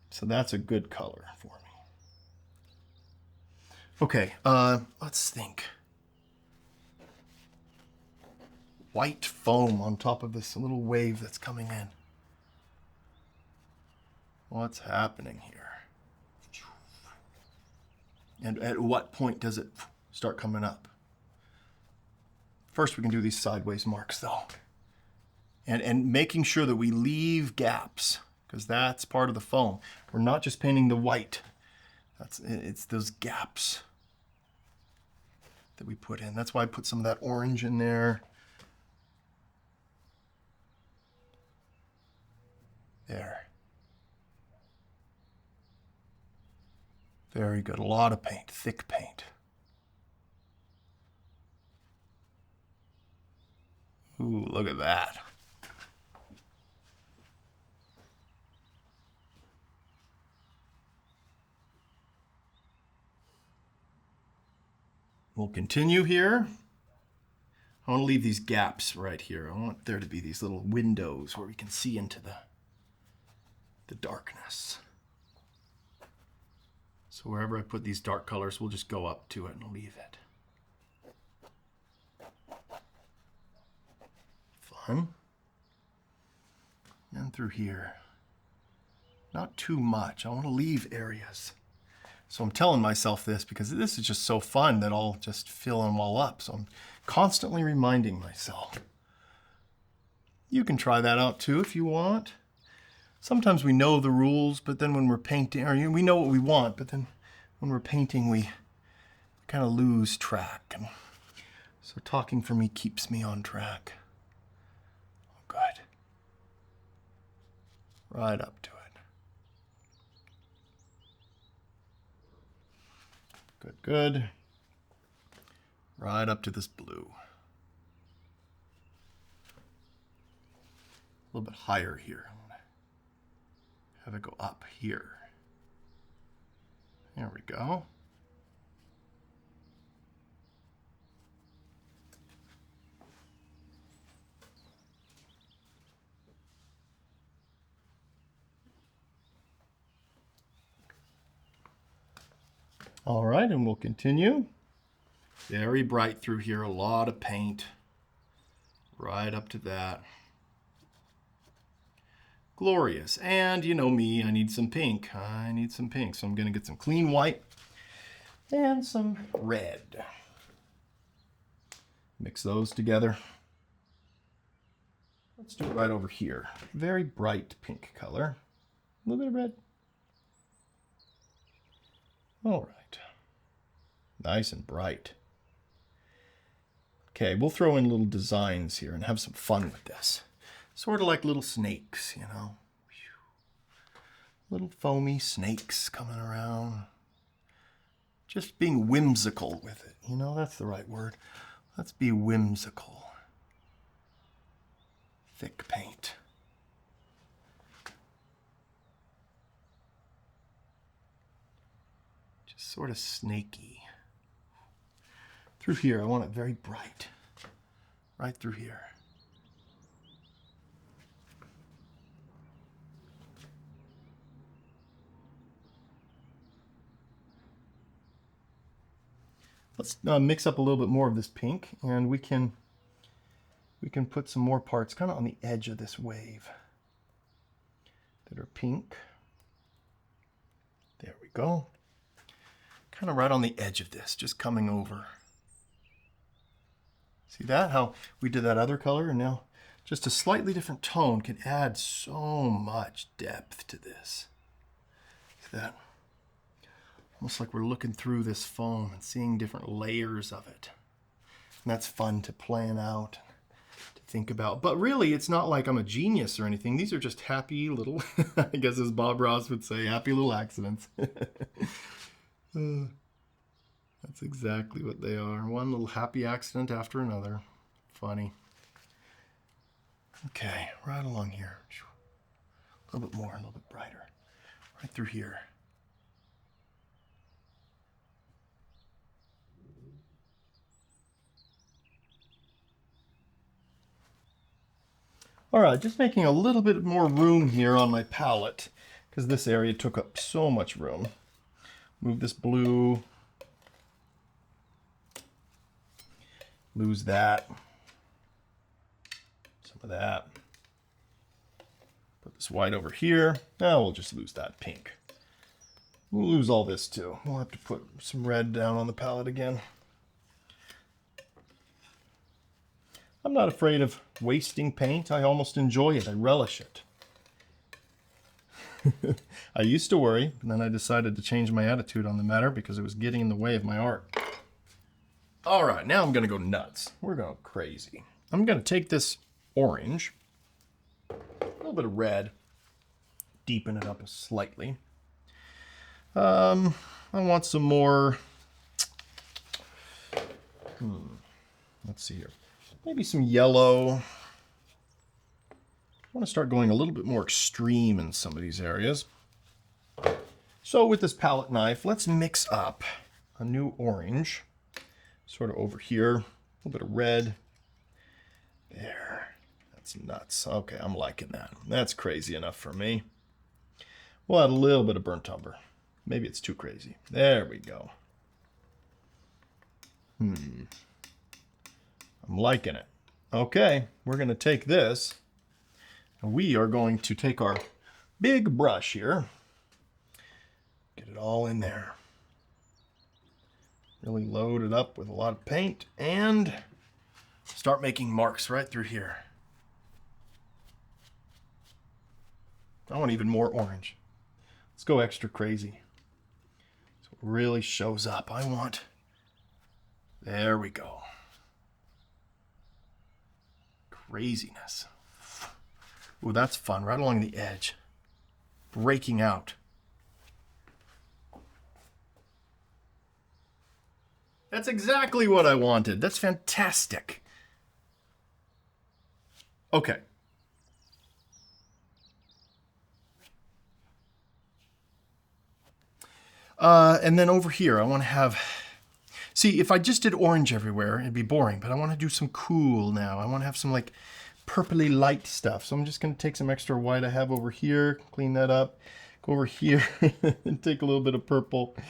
So that's a good color for me. Okay, let's think. White foam on top of this little wave that's coming in. What's happening here? And at what point does it start coming up? First, we can do these sideways marks, though. And making sure that we leave gaps, because that's part of the foam. We're not just painting the white. It's those gaps that we put in. That's why I put some of that orange in there. Very good. A lot of paint, thick paint. Ooh, look at that. We'll continue here. I want to leave these gaps right here. I want there to be these little windows where we can see into the darkness. So wherever I put these dark colors, we'll just go up to it and leave it. Fun. And through here. Not too much. I want to leave areas. So I'm telling myself this because this is just so fun that I'll just fill them all up. So I'm constantly reminding myself. You can try that out too if you want. Sometimes we know the rules, but then when we're painting, or we know what we want, but then when we're painting, we kind of lose track. And so talking for me keeps me on track. Oh, good. Right up to it. Good, good. Right up to this blue. A little bit higher here. I'm gonna have it go up here. There we go. All right, and we'll continue. Very bright through here, a lot of paint. Right up to that. Glorious. And you know me, I need some pink. So I'm gonna get some clean white and some red. Mix those together. Let's do it right over here. Very bright pink color. A little bit of red. All right. Nice and bright. Okay, we'll throw in little designs here and have some fun with this. Sort of like little snakes, you know. Little foamy snakes coming around. Just being whimsical with it. You know, that's the right word. Let's be whimsical. Thick paint. Just sort of snaky. Through here, I want it very bright. Right through here. Let's mix up a little bit more of this pink, and we can put some more parts kind of on the edge of this wave that are pink. There we go. Kind of right on the edge of this, just coming over. See that? How we did that other color, and now just a slightly different tone can add so much depth to this. See that? Almost like we're looking through this foam and seeing different layers of it. And that's fun to plan out, to think about. But really, it's not like I'm a genius or anything. These are just happy little, I guess as Bob Ross would say, happy little accidents. That's exactly what they are. One little happy accident after another. Funny. Okay, right along here. A little bit more, a little bit brighter. Right through here. All right, just making a little bit more room here on my palette because this area took up so much room. Move this blue. Lose that. Some of that. Put this white over here. Now we'll just lose that pink. We'll lose all this too. We'll have to put some red down on the palette again. I'm not afraid of wasting paint. I almost enjoy it. I relish it. I used to worry, and then I decided to change my attitude on the matter because it was getting in the way of my art. All right, now I'm going to go nuts. We're going crazy. I'm going to take this orange, a little bit of red, deepen it up slightly. I want some more, let's see here, maybe some yellow. I want to start going a little bit more extreme in some of these areas. So with this palette knife, let's mix up a new orange, sort of over here, a little bit of red. There, that's nuts. Okay, I'm liking that. That's crazy enough for me. We'll add a little bit of burnt umber. Maybe it's too crazy. There we go. I'm liking it. Okay, we're going to take this, and we are going to take our big brush here, get it all in there. Really load it up with a lot of paint and start making marks right through here. I want even more orange. Let's go extra crazy. So it really shows up. I want, there we go. Craziness. Ooh, that's fun, right along the edge. Breaking out. That's exactly what I wanted. That's fantastic. Okay. And then over here, I want to have... See, if I just did orange everywhere, it'd be boring, but I want to do some cool now. I want to have some, like, purpley light stuff. So I'm just going to take some extra white I have over here, clean that up, go over here, and take a little bit of purple, a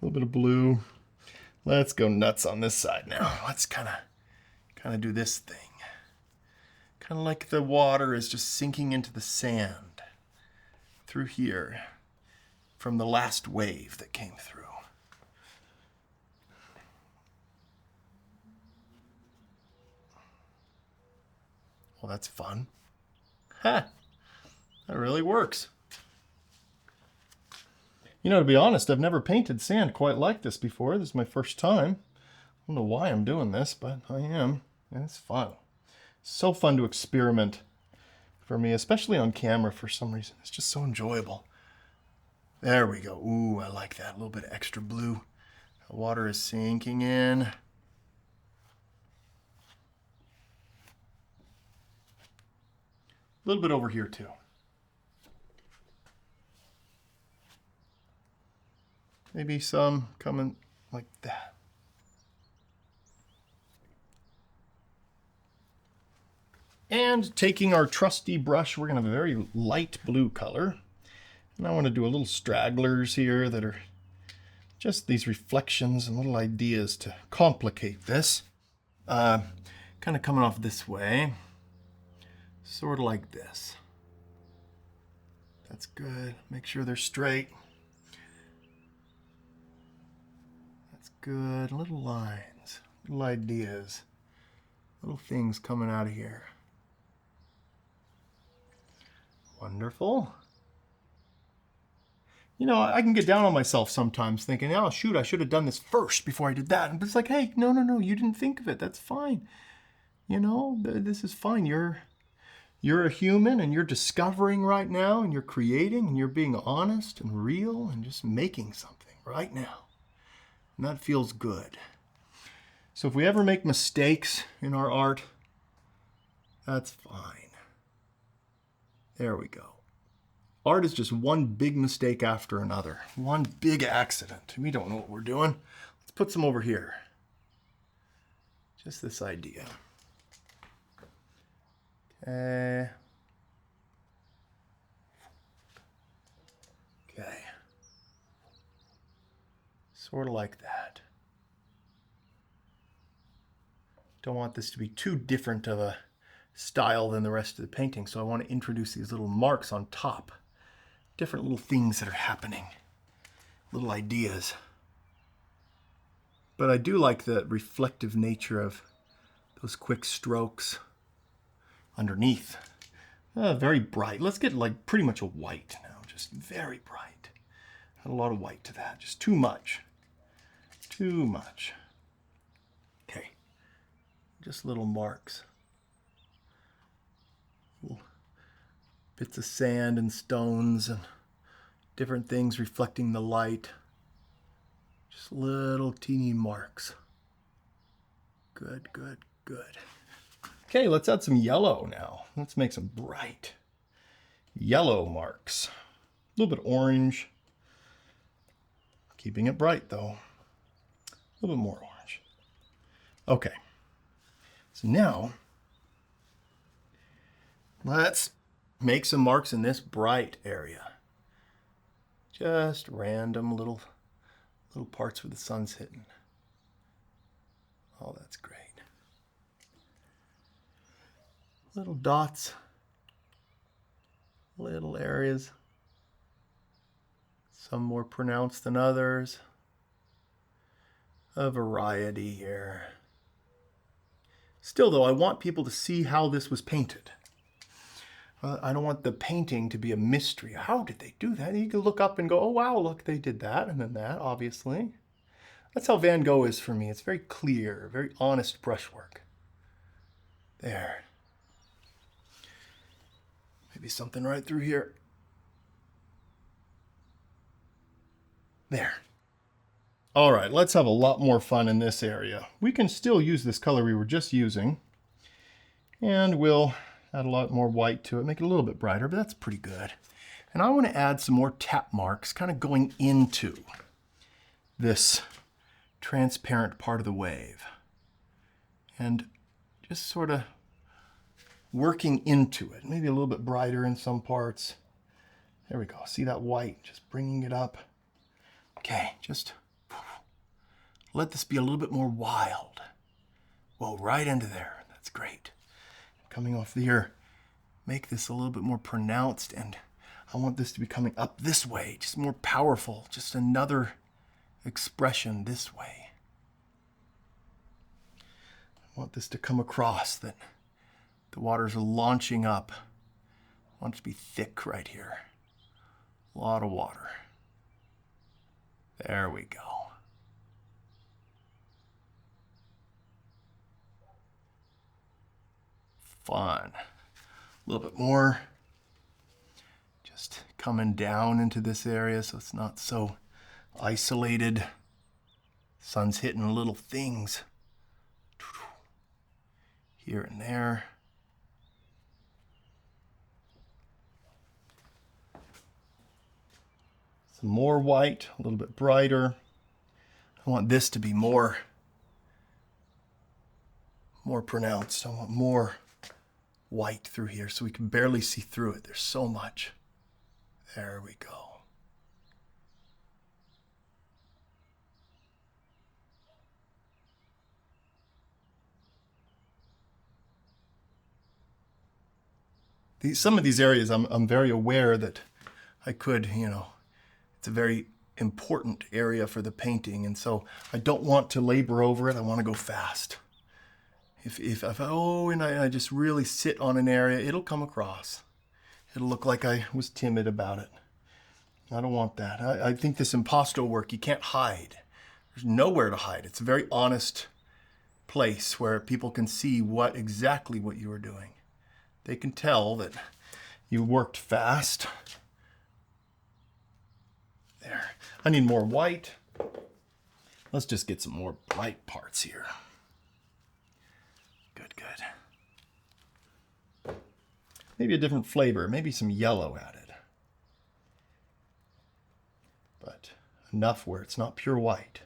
little bit of blue. Let's go nuts on this side now. Let's kind of do this thing. Kind of like the water is just sinking into the sand through here from the last wave that came through. Well, that's fun. Ha! That really works. You know, to be honest, I've never painted sand quite like this before. This is my first time. I don't know why I'm doing this, but I am. And it's fun. So fun to experiment for me, especially on camera for some reason. It's just so enjoyable. There we go. Ooh, I like that. A little bit of extra blue. The water is sinking in. A little bit over here too. Maybe some coming like that. And taking our trusty brush, we're going to have a very light blue color. And I want to do a little stragglers here that are just these reflections and little ideas to complicate this. Kind of coming off this way. Sort of like this. That's good. Make sure they're straight. That's good. Little lines, little ideas, little things coming out of here. Wonderful. You know, I can get down on myself sometimes thinking, oh, shoot, I should have done this first before I did that. And it's like, hey, no, you didn't think of it. That's fine. You know, this is fine. You're a human and you're discovering right now and you're creating and you're being honest and real and just making something right now. And that feels good. So if we ever make mistakes in our art, that's fine. There we go. Art is just one big mistake after another. One big accident. We don't know what we're doing. Let's put some over here. Just this idea. Okay. Sort of like that. Don't want this to be too different of a style than the rest of the painting, so I want to introduce these little marks on top. Different little things that are happening. Little ideas. But I do like the reflective nature of those quick strokes underneath. Very bright. Let's get like pretty much a white now. Just very bright. Add a lot of white to that. Just too much. Too much. Okay. Just little marks. Little bits of sand and stones and different things reflecting the light. Just little teeny marks. Good, good, good. Okay, let's add some yellow now. Let's make some bright yellow marks. A little bit orange. Keeping it bright though. A little bit more orange. Okay. So now, let's make some marks in this bright area. Just random little parts where the sun's hitting. Oh, that's great. Little dots, little areas, some more pronounced than others. A variety here. Still though, I want people to see how this was painted. I don't want the painting to be a mystery. How did they do that? You can look up and go, oh wow, look, they did that, and then that, obviously. That's how Van Gogh is for me. It's very clear, very honest brushwork. There. Maybe something right through here. There. All right, let's have a lot more fun in this area. We can still use this color we were just using, and we'll add a lot more white to it, make it a little bit brighter, but that's pretty good. And I want to add some more tap marks kind of going into this transparent part of the wave. And just sort of working into it. Maybe a little bit brighter in some parts. There we go. See that white? Just bringing it up. Okay, just let this be a little bit more wild. Whoa, right into there. That's great. Coming off here, make this a little bit more pronounced, and I want this to be coming up this way, just more powerful, just another expression this way. I want this to come across that the waters are launching up. I want it to be thick right here. A lot of water. There we go. Fun. A little bit more. Just coming down into this area so it's not so isolated. Sun's hitting little things here and there. Some more white, a little bit brighter. I want this to be more pronounced. I want more white through here so we can barely see through it. There's so much. There we go. Some of these areas I'm very aware that I could, it's a very important area for the painting, and so I don't want to labor over it. I want to go fast. If I just really sit on an area, it'll come across. It'll look like I was timid about it. I don't want that. I think this impasto work, you can't hide. There's nowhere to hide. It's a very honest place where people can see exactly what you are doing. They can tell that you worked fast. There. I need more white. Let's just get some more bright parts here. Good, good. Maybe a different flavor, maybe some yellow added. But enough where it's not pure white.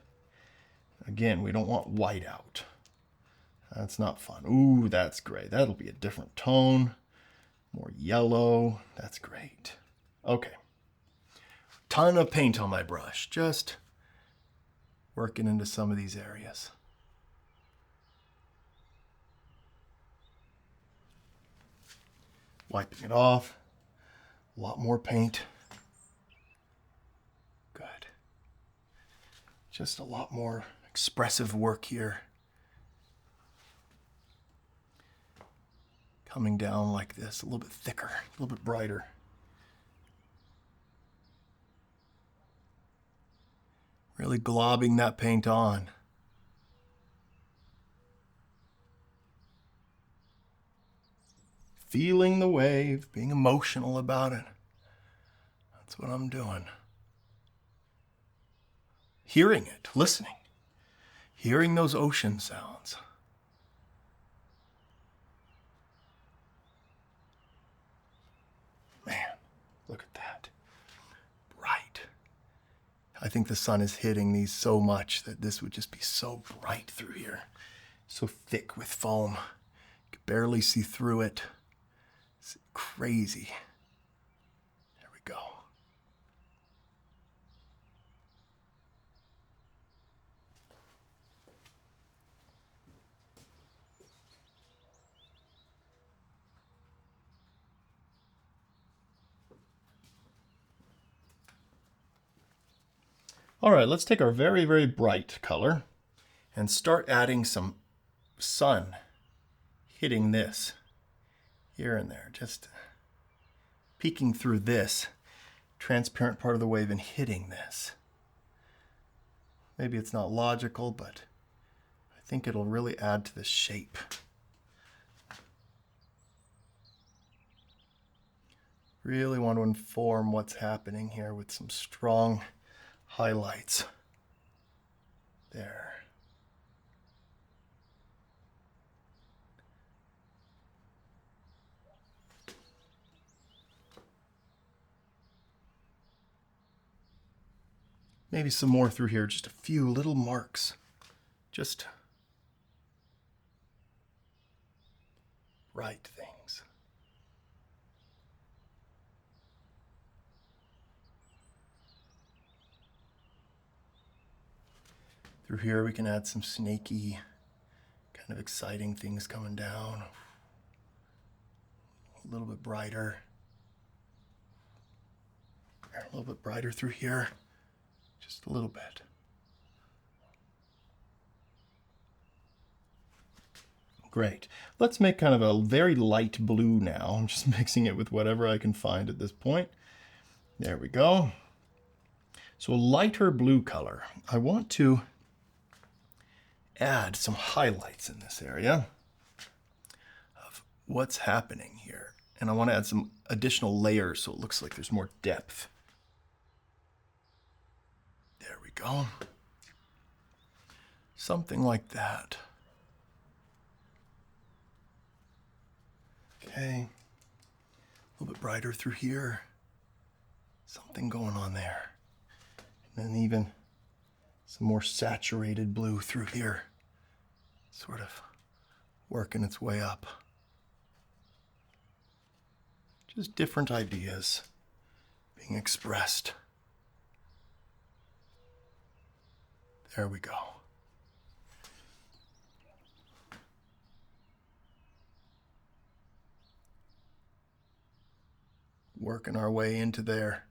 Again, we don't want white out. That's not fun. Ooh, that's great. That'll be a different tone. More yellow. That's great. Okay. Ton of paint on my brush. Just working into some of these areas. Wiping it off. A lot more paint. Good. Just a lot more expressive work here. Coming down like this, a little bit thicker, a little bit brighter. Really globbing that paint on. Feeling the wave, being emotional about it. That's what I'm doing. hearing it, listening, hearing those ocean sounds. Man, look at that. Bright. I think the sun is hitting these so much that this would just be so bright through here. So thick with foam. You could barely see through it. It's crazy. There we go. All right, let's take our very, very bright color and start adding some sun hitting this here and there, just peeking through this transparent part of the wave and hitting this. Maybe it's not logical, but I think it'll really add to the shape. Really want to inform what's happening here with some strong highlights. There. Maybe some more through here, just a few little marks. Just bright things. Through here we can add some snaky, kind of exciting things coming down. A little bit brighter. A little bit brighter through here. Just a little bit. Great. Let's make kind of a very light blue now. I'm just mixing it with whatever I can find at this point. There we go. So a lighter blue color. I want to add some highlights in this area of what's happening here. And I want to add some additional layers so it looks like there's more depth. There we go. Something like that. Okay. A little bit brighter through here. Something going on there. And then even some more saturated blue through here. Sort of working its way up. Just different ideas being expressed. There we go. Working our way into there.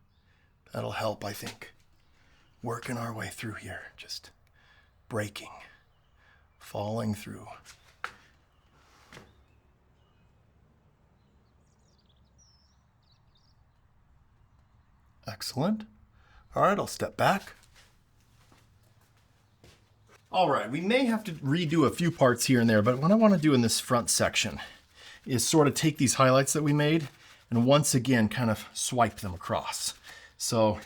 That'll help, I think. Working our way through here. Just breaking. Falling through. Excellent. All right, I'll step back. All right, we may have to redo a few parts here and there, but what I want to do in this front section is sort of take these highlights that we made and once again kind of swipe them across. So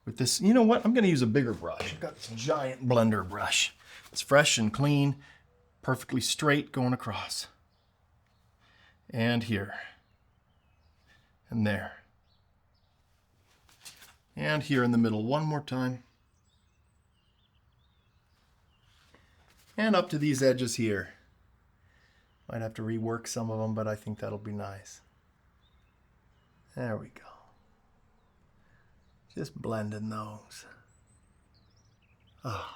with this, you know what? I'm going to use a bigger brush. I've got this giant blender brush. It's fresh and clean, perfectly straight going across. And here. And there. And here in the middle one more time. And up to these edges here. Might have to rework some of them, but I think that'll be nice. There we go. Just blending those. Oh.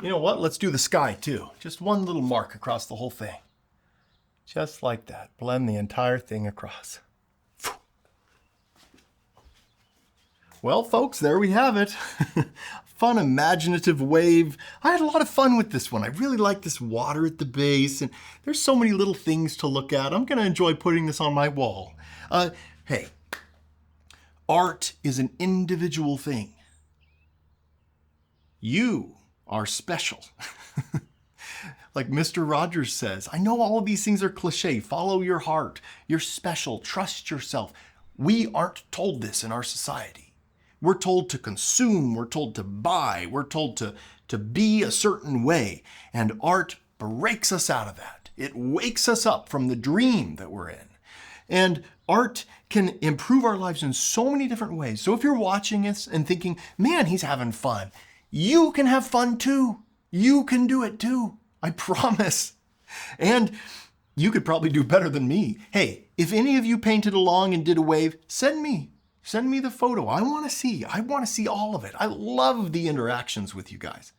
You know what? Let's do the sky too. Just one little mark across the whole thing. Just like that. Blend the entire thing across. Well, folks, there we have it. Fun, imaginative wave. I had a lot of fun with this one. I really like this water at the base, and there's so many little things to look at. I'm going to enjoy putting this on my wall. Hey, art is an individual thing. You are special. Like Mr. Rogers says, I know all of these things are cliche. Follow your heart. You're special. Trust yourself. We aren't told this in our society. We're told to consume, we're told to buy, we're told to be a certain way. And art breaks us out of that. It wakes us up from the dream that we're in. And art can improve our lives in so many different ways. So if you're watching this and thinking, man, he's having fun, you can have fun too. You can do it too. I promise. And you could probably do better than me. Hey, if any of you painted along and did a wave, send me the photo. I want to see all of it. I love the interactions with you guys.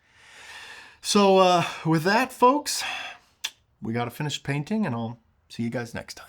So with that, folks, we got to finish painting, and I'll see you guys next time.